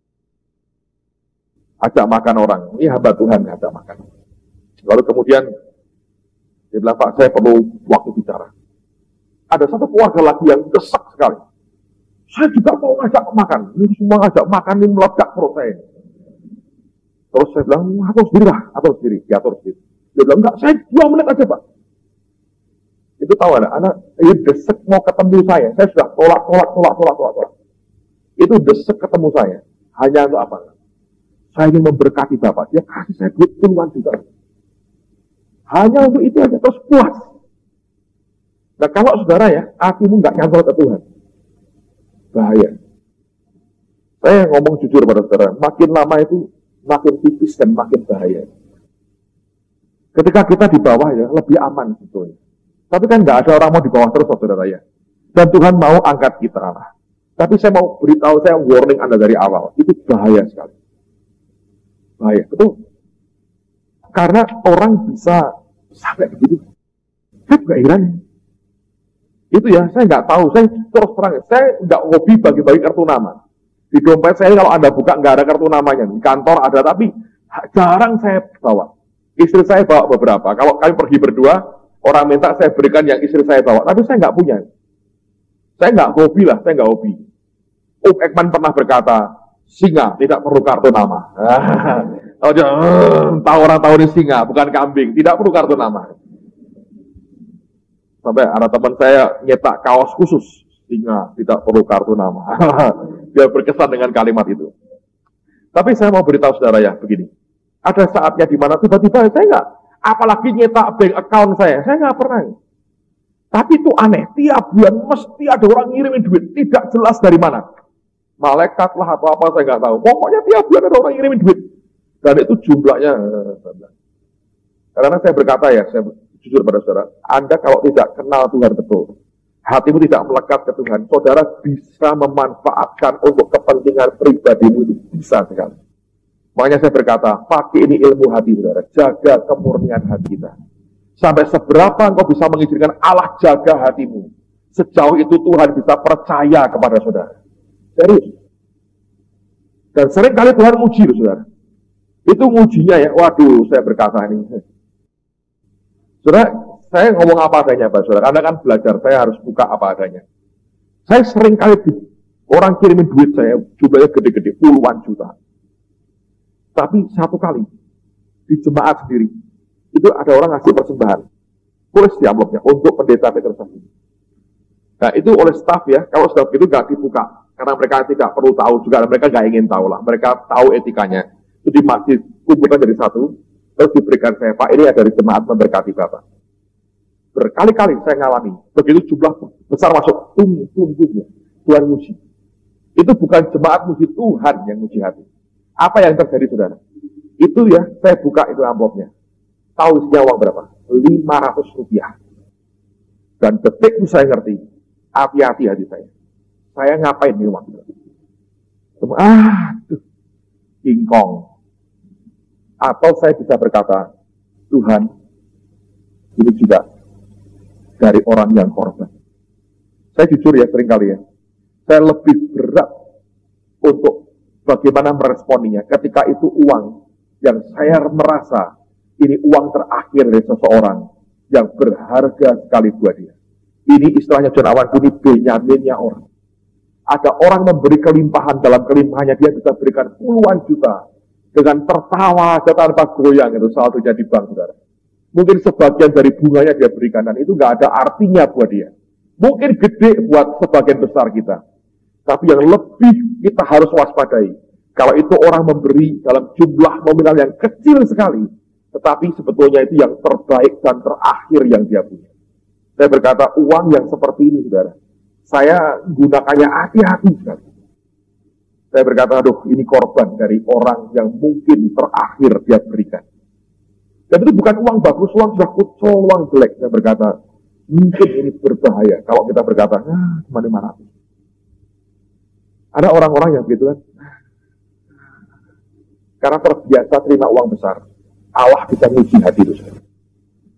ajak makan orang. Ini hamba Tuhan ajak makan. Lalu kemudian dia bilang, Pak, saya perlu waktu bicara. Ada satu keluarga lagi yang desak sekali. Saya juga mau ngajak makan. Ini semua ngajak makan, ini meledak perut saya. Terus saya bilang, atur sendiri lah, atur sendiri. Diatur sendiri. Dia bilang, enggak, saya 2 menit aja, Pak. Itu tahu anak ini desek mau ketemu saya. Saya sudah tolak. Itu desek ketemu saya. Hanya untuk apa? Saya ingin memberkati Bapak. Dia kasih saya duit puluhan juta. Hanya untuk itu aja, terus puas. Nah kalau saudara ya, hatimu nggak nyantol ke Tuhan, bahaya. Saya ngomong jujur pada saudara, makin lama itu makin tipis dan makin bahaya. Ketika kita di bawah ya, lebih aman sebetulnya. Tapi kan nggak ada orang mau di bawah terus, saudara ya. Dan Tuhan mau angkat kita. Tapi saya mau beritahu, saya warning Anda dari awal. Itu bahaya sekali. Bahaya, betul. Karena orang bisa sampai begitu. Saya juga heran. Itu ya, saya nggak tahu. Saya terus terang, saya nggak hobi bagi-bagi kartu nama. Di dompet saya kalau Anda buka nggak ada kartu namanya. Di kantor ada, tapi jarang saya bawa. Istri saya bawa beberapa. Kalau kami pergi berdua, orang minta saya berikan yang istri saya bawa, tapi saya nggak punya. Saya nggak hobi lah, saya nggak hobi. Ekman pernah berkata, singa tidak perlu kartu nama. Tahu orang tahu ini singa, bukan kambing, tidak perlu kartu nama. Sampai ada teman saya nyetak kaos khusus, singa tidak perlu kartu nama. Dia berkesan dengan kalimat itu. Tapi saya mau beritahu saudara ya, begini. Ada saatnya di mana tiba-tiba saya nggak, apalagi nyetak bank account saya nggak pernah. Tapi itu aneh, tiap bulan mesti ada orang ngirimin duit, tidak jelas dari mana. Malaikat lah atau apa saya nggak tahu. Pokoknya tiap bulan ada orang ngirimin duit. Dan itu jumlahnya. Karena saya berkata ya, saya jujur pada saudara, Anda kalau tidak kenal Tuhan betul, hatimu tidak melekat ke Tuhan, saudara bisa memanfaatkan untuk kepentingan pribadimu itu bisa sekali. Makanya saya berkata, pakai ini ilmu hati saudara, jaga kemurnian hati kita. Sampai seberapa engkau bisa mengizinkan Allah jaga hatimu, sejauh itu Tuhan bisa percaya kepada saudara. Serius. Dan sering kali Tuhan uji loh saudara. Itu ujinya ya, waduh saya berkata ini. Saudara, saya ngomong apa adanya Pak saudara, Anda kan belajar, saya harus buka apa adanya. Saya sering kali orang kirimin duit saya, jumlahnya gede-gede, puluhan juta. Tapi satu kali, di jemaat sendiri, itu ada orang ngasih persembahan. Tulis di amplopnya, untuk pendeta Petrus. Nah itu oleh staf ya, kalau sudah begitu nggak dibuka. Karena mereka tidak perlu tahu juga, mereka nggak ingin tahu lah. Mereka tahu etikanya. Itu di masjid, kumpulkan jadi satu, terus diberikan saya, Pak, ini dari jemaat memberkati Bapak. Berkali-kali saya ngalami, begitu jumlah besar masuk, tumbuhnya, Tuhan muji. Itu bukan jemaat muji, Tuhan yang muji hati. Apa yang terjadi, saudara? Itu ya, saya buka itu amplopnya. Tahu isinya uang berapa? 500 rupiah. Dan detik itu saya ngerti, hati-hati hati saya. Saya ngapain di rumah? Aduh, kingkong. Atau saya bisa berkata, Tuhan, ini juga dari orang yang korban. Saya jujur ya, seringkali ya, saya lebih berat untuk bagaimana meresponinya ketika itu uang yang saya merasa ini uang terakhir dari seseorang yang berharga sekali buat dia. Ini istilahnya John Awan, ini Benyaminnya orang. Ada orang memberi kelimpahan, dalam kelimpahannya dia bisa berikan puluhan juta dengan tertawa tanpa goyang, itu selalu jadi bank, saudara. Mungkin sebagian dari bunganya dia berikan, dan itu nggak ada artinya buat dia. Mungkin gede buat sebagian besar kita, tapi yang lebih kita harus waspadai, kalau itu orang memberi dalam jumlah nominal yang kecil sekali, tetapi sebetulnya itu yang terbaik dan terakhir yang dia punya. Saya berkata, uang yang seperti ini, saudara, saya gunakannya hati-hati sekali. Saya berkata, aduh, ini korban dari orang yang mungkin terakhir dia berikan. Dan itu bukan uang bagus, uang sudah kucel, uang jelek. Saya berkata, mungkin ini berbahaya kalau kita berkata, cuma 500. Ada orang-orang yang begitu kan, karena terbiasa terima uang besar, Allah bisa menguji hati itu.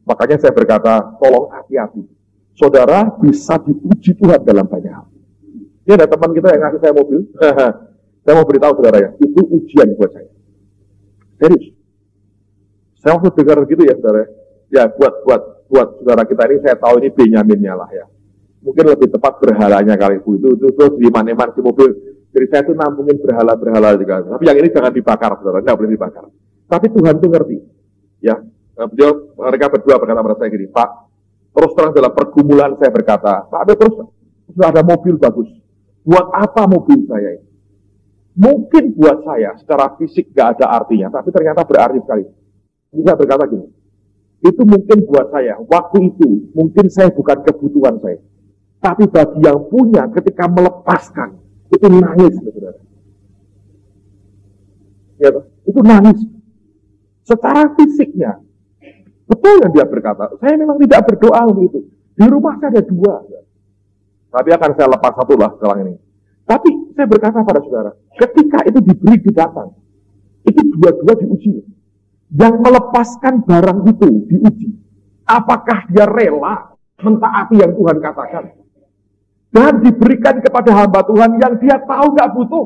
Makanya saya berkata, tolong hati-hati. Saudara bisa diuji Tuhan dalam banyak hal. Ini ada teman kita yang ngasih saya mobil. Saya mau beritahu saudara ya, itu ujian buat saya. Serius. Saya waktu dengar gitu ya saudara. Ya buat saudara kita ini, saya tahu ini Benyaminnya lah ya. Mungkin lebih tepat berhalanya kali itu terus di mana-mana di mobil. Jadi saya itu nampungin berhala-berhala juga. Tapi yang ini jangan dibakar saudara, tidak boleh dibakar. Tapi Tuhan itu ngerti. Ya, mereka berdua berkata pada saya gini, Pak, terus terang dalam pergumulan saya berkata, Pak, terus sudah ada mobil bagus. Buat apa mobil saya ini? Mungkin buat saya secara fisik gak ada artinya, tapi ternyata berarti sekali. Saya berkata gini, itu mungkin buat saya, waktu itu, mungkin saya bukan kebutuhan saya. Tapi bagi yang punya, ketika melepaskan, itu nangis, saudara. Ya, itu nangis. Secara fisiknya, betul yang dia berkata, saya memang tidak berdoa untuk itu. Di rumah saya ada 2. Tapi akan saya lepas 1 lah sekarang ini. Tapi saya berkata pada saudara, ketika itu diberi di datang, itu dua-dua diuji. Yang melepaskan barang itu diuji. Apakah dia rela mentaati yang Tuhan katakan? Dan diberikan kepada hamba Tuhan yang dia tahu gak butuh.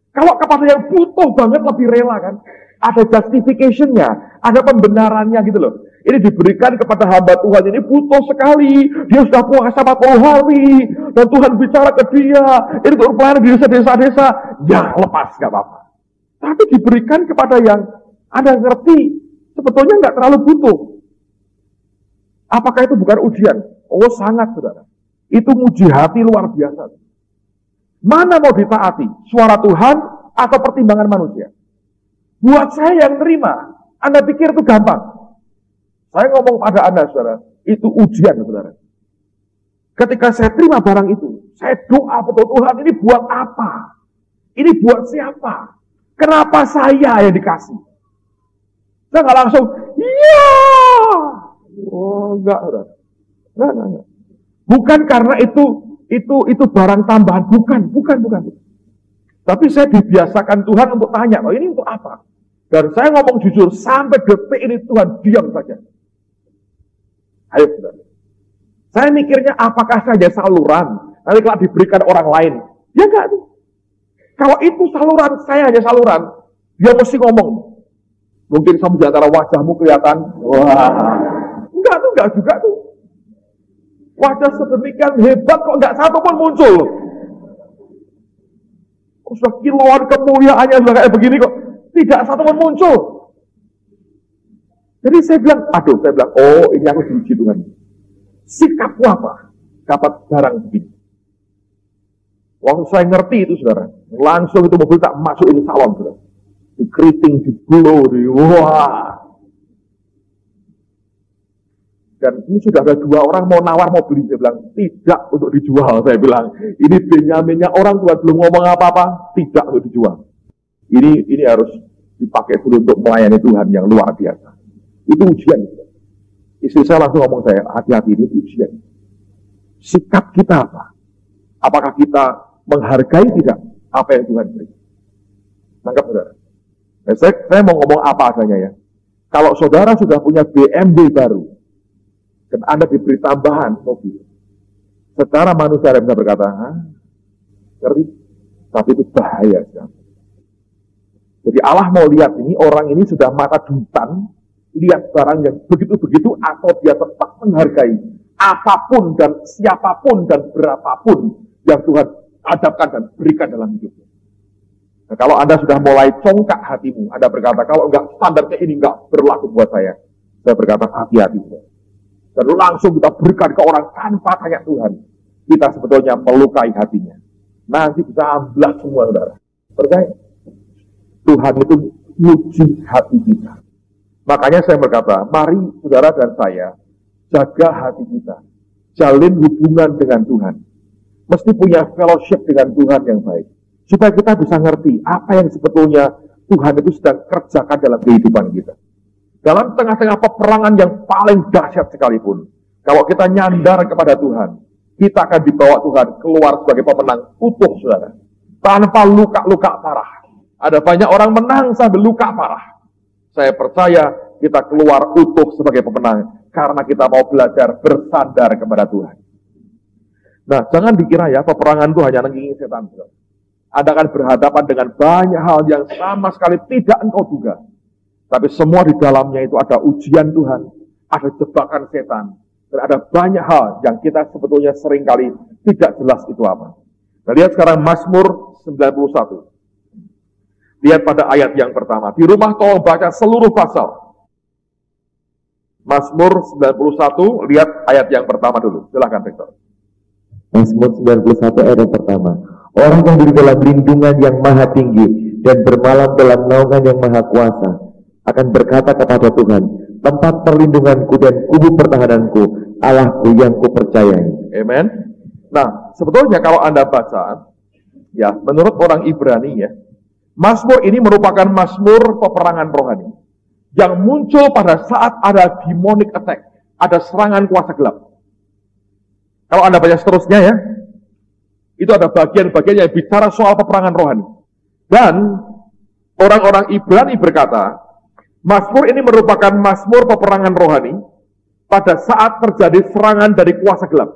Kalau kepada yang butuh banget lebih rela kan? Ada justification-nya, ada pembenarannya gitu loh. Ini diberikan kepada hamba Tuhan, ini butuh sekali. Dia sudah puasa 40 hari. Dan Tuhan bicara ke dia. Ini untuk pelayanan di desa-desa. Ya lepas, gak apa-apa. Tapi diberikan kepada yang Anda ngerti, sebetulnya gak terlalu butuh. Apakah itu bukan ujian? Oh sangat, saudara. Itu uji hati luar biasa. Mana mau ditaati? Suara Tuhan atau pertimbangan manusia? Buat saya yang terima, Anda pikir itu gampang. Saya ngomong pada Anda, saudara, itu ujian, saudara. Ketika saya terima barang itu, saya doa betul, Tuhan, ini buat apa? Ini buat siapa? Kenapa saya yang dikasih? Saya nggak langsung, iya. Oh, enggak, saudara. Enggak. Bukan karena itu barang tambahan, bukan. Tapi saya dibiasakan Tuhan untuk tanya, oh ini untuk apa? Dan saya ngomong jujur, sampai detik ini Tuhan diam saja. Ayo saudara. Saya mikirnya apakah saja saluran, nanti kalau diberikan orang lain. Ya enggak tuh. Kalau itu saluran, saya hanya saluran, dia mesti ngomong. Mungkin sama di antara wajahmu kelihatan, wah. Enggak juga tuh. Wajah sedemikian hebat kok enggak satu pun muncul. Sudah kiloan kemuliaannya sudah kayak begini kok. Tidak satu pun muncul. Jadi saya bilang, oh ini aku diuji Tuhan. Sikapku apa? Dapat barang begini. Waktu saya ngerti itu, saudara, langsung itu mobil tak masukin salon, saudara. Di keriting, di blow, wah. Dan ini sudah ada 2 orang mau nawar mau beli. Saya bilang, tidak untuk dijual. Saya bilang, ini Benyaminnya orang tua belum ngomong apa-apa, tidak untuk dijual. Ini harus dipakai dulu untuk melayani Tuhan yang luar biasa. Itu ujian. Istri saya langsung ngomong saya, hati-hati, ini ujian. Sikap kita apa? Apakah kita menghargai tidak apa yang Tuhan beri? Nangkap saudara? Nah, saya mau ngomong apa adanya ya. Kalau saudara sudah punya BMW baru, dan Anda diberi tambahan mobil, secara manusia bisa berkata, ngeri, tapi itu bahaya sekali. Jadi Allah mau lihat ini, orang ini sudah mata duitan, lihat barang yang begitu-begitu, atau dia tetap menghargai apapun dan siapapun dan berapapun yang Tuhan hadapkan dan berikan dalam hidupnya. Nah, kalau Anda sudah mulai congkak hatimu, Anda berkata, kalau enggak, standarnya ini enggak berlaku buat saya berkata, hati-hati. Dan langsung kita berikan ke orang tanpa tanya Tuhan. Kita sebetulnya melukai hatinya. Nanti bisa amblas semua, saudara. Percaya? Tuhan itu uji hati kita. Makanya saya berkata, mari saudara dan saya jaga hati kita. Jalin hubungan dengan Tuhan. Mesti punya fellowship dengan Tuhan yang baik. Supaya kita bisa ngerti apa yang sebetulnya Tuhan itu sedang kerjakan dalam kehidupan kita. Dalam tengah-tengah peperangan yang paling dahsyat sekalipun, kalau kita nyandar kepada Tuhan, kita akan dibawa Tuhan keluar sebagai pemenang utuh, saudara. Tanpa luka-luka parah. Ada banyak orang menang sambil luka parah. Saya percaya kita keluar utuh sebagai pemenang karena kita mau belajar bersandar kepada Tuhan. Nah, jangan dikira ya peperangan itu hanya nengingin setan. Anda akan berhadapan dengan banyak hal yang sama sekali tidak engkau duga. Tapi semua di dalamnya itu ada ujian Tuhan, ada jebakan setan, dan ada banyak hal yang kita sebetulnya seringkali tidak jelas itu apa. Nah, lihat sekarang Mazmur 91. Lihat pada ayat yang pertama. Di rumah tolong baca seluruh pasal. Mazmur 91, lihat ayat yang pertama dulu. Silakan, Victor. Mazmur 91 ayat yang pertama. Orang yang duduk dalam lindungan yang maha tinggi dan bermalam dalam naungan yang maha kuasa akan berkata kepada Tuhan, tempat perlindunganku dan kubu pertahananku, Allahku yang kupercayai. Amen. Nah, sebetulnya kalau Anda baca, ya, menurut orang Ibrani ya, Mazmur ini merupakan Mazmur peperangan rohani yang muncul pada saat ada demonic attack, ada serangan kuasa gelap. Kalau Anda baca seterusnya ya, itu ada bagian-bagian yang bicara soal peperangan rohani. Dan orang-orang Ibrani berkata, Mazmur ini merupakan Mazmur peperangan rohani pada saat terjadi serangan dari kuasa gelap.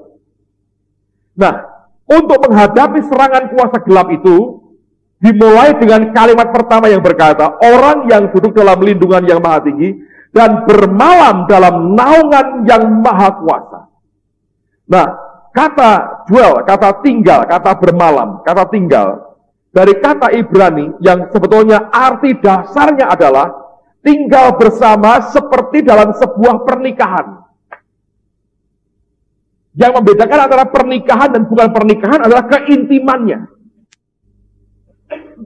Nah, untuk menghadapi serangan kuasa gelap itu, dimulai dengan kalimat pertama yang berkata, orang yang duduk dalam lindungan yang maha tinggi dan bermalam dalam naungan yang maha kuasa. Nah, kata dwell, kata tinggal, kata bermalam, kata tinggal, dari kata Ibrani yang sebetulnya arti dasarnya adalah tinggal bersama seperti dalam sebuah pernikahan. Yang membedakan antara pernikahan dan bukan pernikahan adalah keintimannya.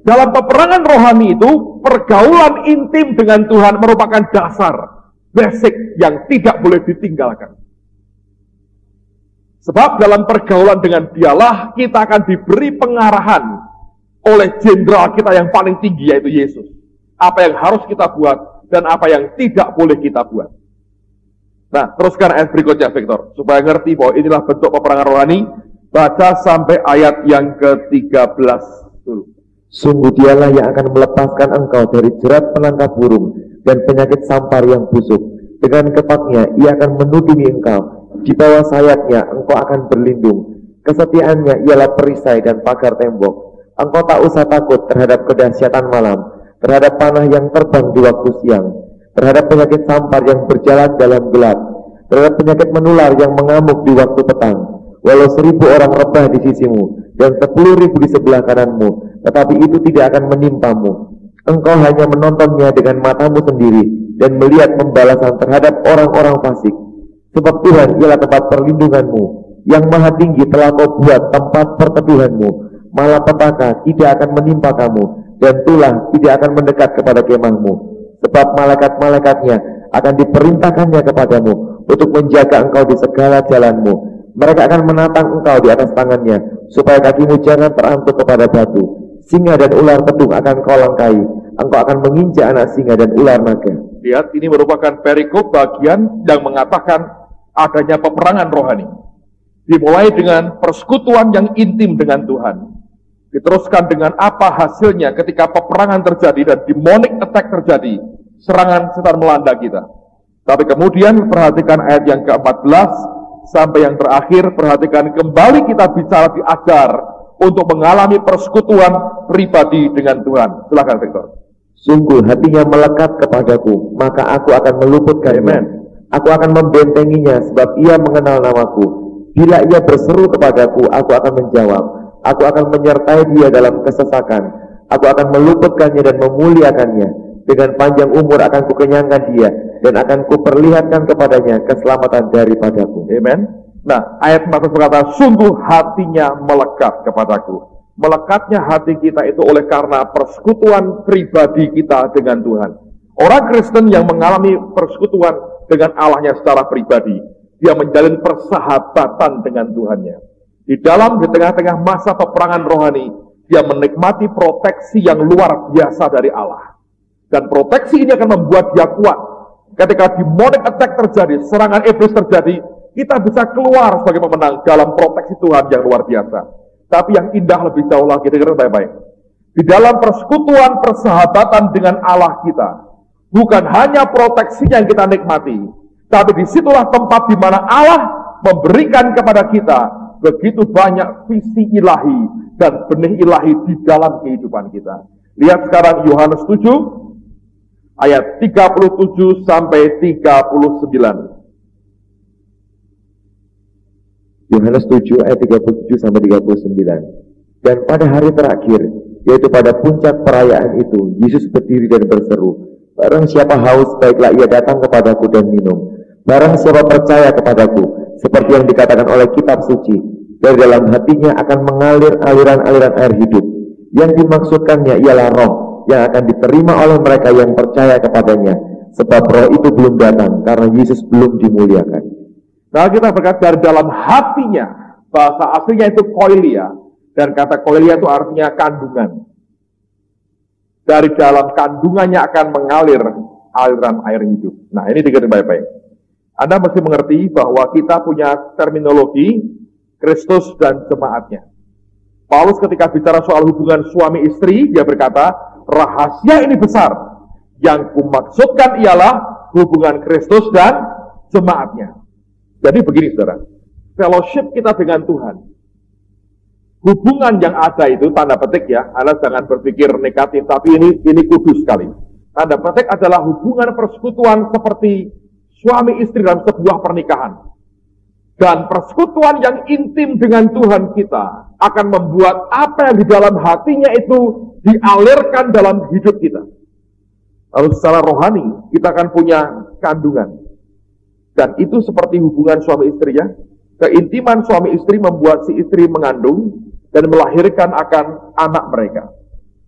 Dalam peperangan rohani itu, pergaulan intim dengan Tuhan merupakan dasar, basic yang tidak boleh ditinggalkan. Sebab dalam pergaulan dengan Dialah, kita akan diberi pengarahan oleh jenderal kita yang paling tinggi, yaitu Yesus. Apa yang harus kita buat, dan apa yang tidak boleh kita buat. Nah, teruskan ayat berikutnya, Victor. Supaya ngerti bahwa inilah bentuk peperangan rohani, baca sampai ayat yang ke-13 dulu. Sungguh Dialah yang akan melepaskan engkau dari jerat penangkap burung dan penyakit sampar yang busuk. Dengan kepaknya ia akan menudungi engkau. Di bawah sayapnya engkau akan berlindung. Kesetiaannya ialah perisai dan pagar tembok. Engkau tak usah takut terhadap kedahsyatan malam, terhadap panah yang terbang di waktu siang, terhadap penyakit sampar yang berjalan dalam gelap, terhadap penyakit menular yang mengamuk di waktu petang. Walau 1000 orang rebah di sisimu dan 10.000 di sebelah kananmu, tetapi itu tidak akan menimpamu. Engkau hanya menontonnya dengan matamu sendiri dan melihat pembalasan terhadap orang-orang fasik. Sebab Tuhan ialah tempat perlindunganmu, yang maha tinggi telah kau buat tempat perteduhanmu. malapetaka tidak akan menimpa kamu, dan tulah tidak akan mendekat kepada kemahmu. Sebab malaikat-malaikatnya akan diperintahkannya kepadamu untuk menjaga engkau di segala jalanmu. Mereka akan menatang engkau di atas tangannya, supaya kakimu jangan terantuk kepada batu. Singa dan ular pedung akan kau langkai, engkau akan menginjak anak singa dan ular naga. Lihat, ini merupakan perikop bagian yang mengatakan adanya peperangan rohani. Dimulai dengan persekutuan yang intim dengan Tuhan. Diteruskan dengan apa hasilnya ketika peperangan terjadi dan demonic attack terjadi, serangan setan melanda kita. Tapi kemudian perhatikan ayat yang ke-14 sampai yang terakhir, perhatikan kembali kita bicara diajar untuk mengalami persekutuan pribadi dengan Tuhan. Silakan Victor. Sungguh hatinya melekat kepadaku, maka aku akan meluputkannya. Aku akan membentenginya, sebab ia mengenal namaku. Bila ia berseru kepadaku, aku akan menjawab. Aku akan menyertai dia dalam kesesakan. Aku akan meluputkannya dan memuliakannya. Dengan panjang umur akan kukenyangkan dia, dan akan kuperlihatkan kepadanya keselamatan daripadaku. Amen. Nah, ayat 14 berkata, sungguh hatinya melekat kepadaku. Melekatnya hati kita itu oleh karena persekutuan pribadi kita dengan Tuhan. Orang Kristen yang mengalami persekutuan dengan Allahnya secara pribadi, dia menjalin persahabatan dengan Tuhannya. Di tengah-tengah masa peperangan rohani, dia menikmati proteksi yang luar biasa dari Allah. Dan proteksi ini akan membuat dia kuat. Ketika demonic attack terjadi, serangan iblis terjadi, kita bisa keluar sebagai pemenang dalam proteksi Tuhan yang luar biasa. Tapi yang indah lebih jauh lagi, dengar baik-baik. Di dalam persekutuan persahabatan dengan Allah kita, bukan hanya proteksinya yang kita nikmati, tapi disitulah tempat di mana Allah memberikan kepada kita begitu banyak visi ilahi dan benih ilahi di dalam kehidupan kita. Lihat sekarang Yohanes 7 ayat 37 sampai 39. Yohanes 7 ayat 37 sampai 39. Dan pada hari terakhir, yaitu pada puncak perayaan itu, Yesus berdiri dan berseru, barang siapa haus, baiklah ia datang kepadaku dan minum. Barang siapa percaya kepadaku, seperti yang dikatakan oleh kitab suci, dari dalam hatinya akan mengalir aliran-aliran air hidup. Yang dimaksudkannya ialah roh yang akan diterima oleh mereka yang percaya kepadanya, sebab roh itu belum datang karena Yesus belum dimuliakan. Nah, kita berkata dari dalam hatinya, bahasa aslinya itu koilia, dan kata koilia itu artinya kandungan. Dari dalam kandungannya akan mengalir aliran air hidup. Nah, ini dengar baik-baik. Anda mesti mengerti bahwa kita punya terminologi Kristus dan jemaatnya. Paulus ketika bicara soal hubungan suami istri, dia berkata, rahasia ini besar. Yang kumaksudkan ialah hubungan Kristus dan jemaatnya. Jadi begini saudara, fellowship kita dengan Tuhan, hubungan yang ada itu, tanda petik ya, Anda jangan berpikir negatif, tapi ini kudus sekali. Tanda petik adalah hubungan persekutuan seperti suami istri dalam sebuah pernikahan. Dan persekutuan yang intim dengan Tuhan kita akan membuat apa yang di dalam hatinya itu dialirkan dalam hidup kita. Lalu secara rohani, kita akan punya kandungan. Dan itu seperti hubungan suami istri ya. Keintiman suami istri membuat si istri mengandung dan melahirkan akan anak mereka.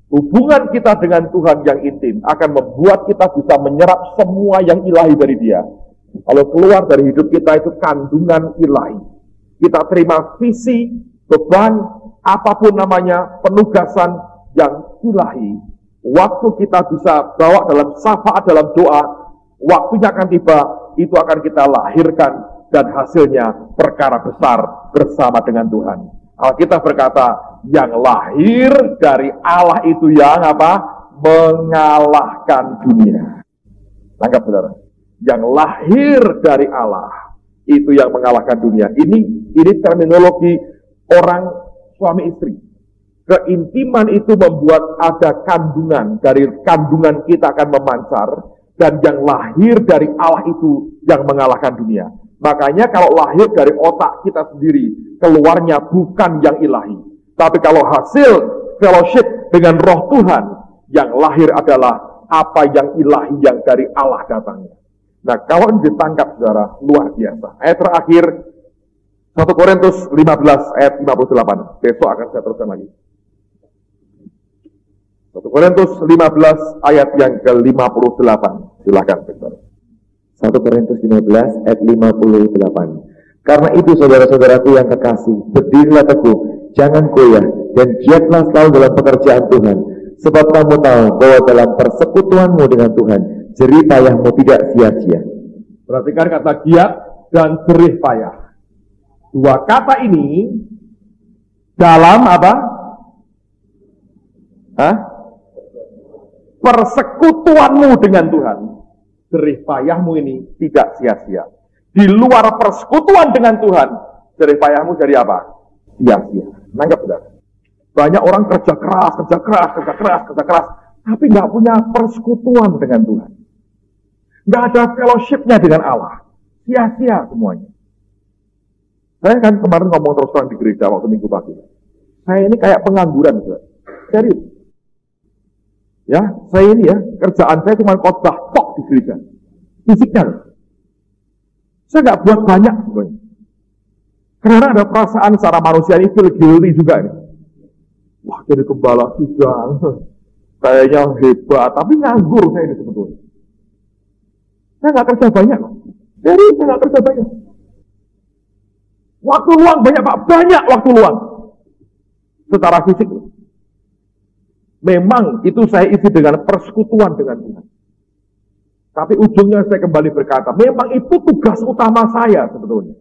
Hubungan kita dengan Tuhan yang intim akan membuat kita bisa menyerap semua yang ilahi dari dia. Kalau keluar dari hidup kita itu kandungan ilahi. Kita terima visi, beban, apapun namanya, penugasan yang ilahi. Waktu kita bisa bawa dalam syafaat, dalam doa, waktunya akan tiba, itu akan kita lahirkan dan hasilnya perkara besar bersama dengan Tuhan. Alkitab berkata, yang lahir dari Allah itu yang apa? Mengalahkan dunia. Tangkap saudara. Yang lahir dari Allah itu yang mengalahkan dunia. Ini terminologi orang suami istri. Keintiman itu membuat ada kandungan. Dari kandungan kita akan memancar. Dan yang lahir dari Allah itu yang mengalahkan dunia. Makanya kalau lahir dari otak kita sendiri, keluarnya bukan yang ilahi. Tapi kalau hasil fellowship dengan roh Tuhan, yang lahir adalah apa yang ilahi yang dari Allah datangnya. Nah, kalau ini ditangkap saudara, luar biasa. Ayat terakhir, 1 Korintus 15 ayat 58. Besok akan saya teruskan lagi. 1 Korintus 15 ayat yang ke-58. Silakan, Pastor. 1 Korintus 15 ayat 58. Karena itu saudara-saudaraku yang kekasih, berdirilah teguh, jangan goyah, dan giatlah selalu dalam pekerjaan Tuhan. Sebab kamu tahu bahwa dalam persekutuanmu dengan Tuhan, jerih payahmu tidak sia-sia. Perhatikan kata giat dan jerih payah. Dua kata ini dalam apa? Persekutuanmu dengan Tuhan. Jerih payahmu ini tidak sia-sia. Di luar persekutuan dengan Tuhan, jerih payahmu jadi apa? Sia-sia. Nanggap, saudara. Banyak orang kerja keras, tapi nggak punya persekutuan dengan Tuhan. Nggak ada fellowship-nya dengan Allah. Sia-sia semuanya. Saya kan kemarin ngomong terus terang di gereja waktu minggu pagi. Saya ini kayak pengangguran, saudara. Serius. Ya, saya ini ya, kerjaan saya cuma khotbah tok di gereja. Fisiknya loh. Saya nggak buat banyak sebenarnya. Karena ada perasaan secara manusia ini feel guilty juga nih. Wah, jadi gembala sidang. Kayaknya hebat, tapi nganggur saya ini sebetulnya. Saya nggak kerja banyak loh. Jadi saya nggak kerja banyak. Waktu luang banyak, Pak. Banyak waktu luang. Secara fisik. Memang itu saya isi dengan persekutuan dengan Tuhan. Tapi ujungnya saya kembali berkata, memang itu tugas utama saya sebetulnya.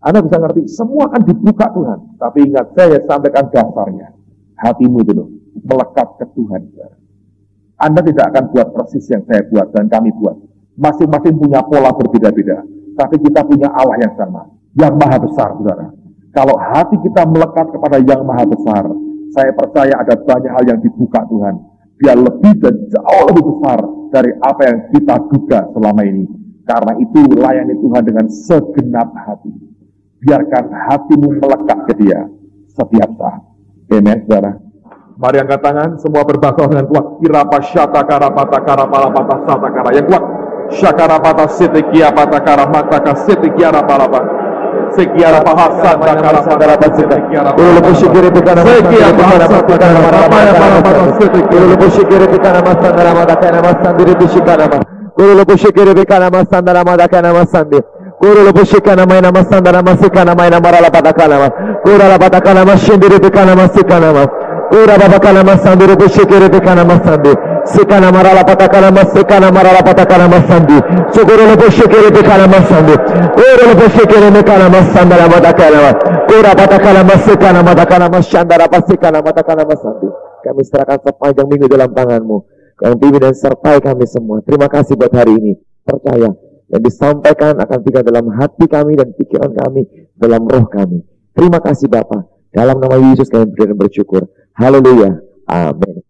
Anda bisa ngerti, semua akan dibuka Tuhan. Tapi ingat, saya sampaikan dasarnya. Hatimu itu loh, melekat ke Tuhan. Anda tidak akan buat persis yang saya buat dan kami buat. Masing-masing punya pola berbeda-beda. Tapi kita punya Allah yang sama, yang maha besar, saudara. Kalau hati kita melekat kepada yang maha besar, saya percaya ada banyak hal yang dibuka Tuhan. Dia lebih dan jauh lebih besar dari apa yang kita duga selama ini. Karena itu layani Tuhan dengan segenap hati. Biarkan hatimu melekat ke Dia setiap saat. Amen, saudara. Mari angkat tangan, semua berbahasa dengan kuat. Kirapa syatakara patakara palapata satakara. Yang kuat. Syakarapata sitikiapata karamataka sitikiara palapa. Sekiara bahasa takara patakara sitikiara. Ulu pushikiri pikana sekiara bahasa takara palapa sitikiara. Ulu pushikiri pikana masandara madakana masandiri bishikana ma. Ulu pushikiri pikana masandara madakana masandiri. Guru lepushikana maina masandara masikana maina marala patakana ma. Guru la patakana mashindiri pikana masikana ma. Guru babakana masandiri pushikiri pikana masandi. Sikana marala patakana masikana marala patakana masandi. Guru lepushikiri pikana masandi. Guru lepushikiri pikana masandara madakana ma. Guru patakana masikana madakana masandara pasikana madakana masandi. Kami serahkan sepanjang minggu dalam tangan-Mu. Kau pimpin dan sertai kami semua. Terima kasih buat hari ini. Percaya yang disampaikan akan tinggal dalam hati kami dan pikiran kami, dalam roh kami. Terima kasih Bapa. Dalam nama Yesus kami bersyukur. Haleluya. Amin.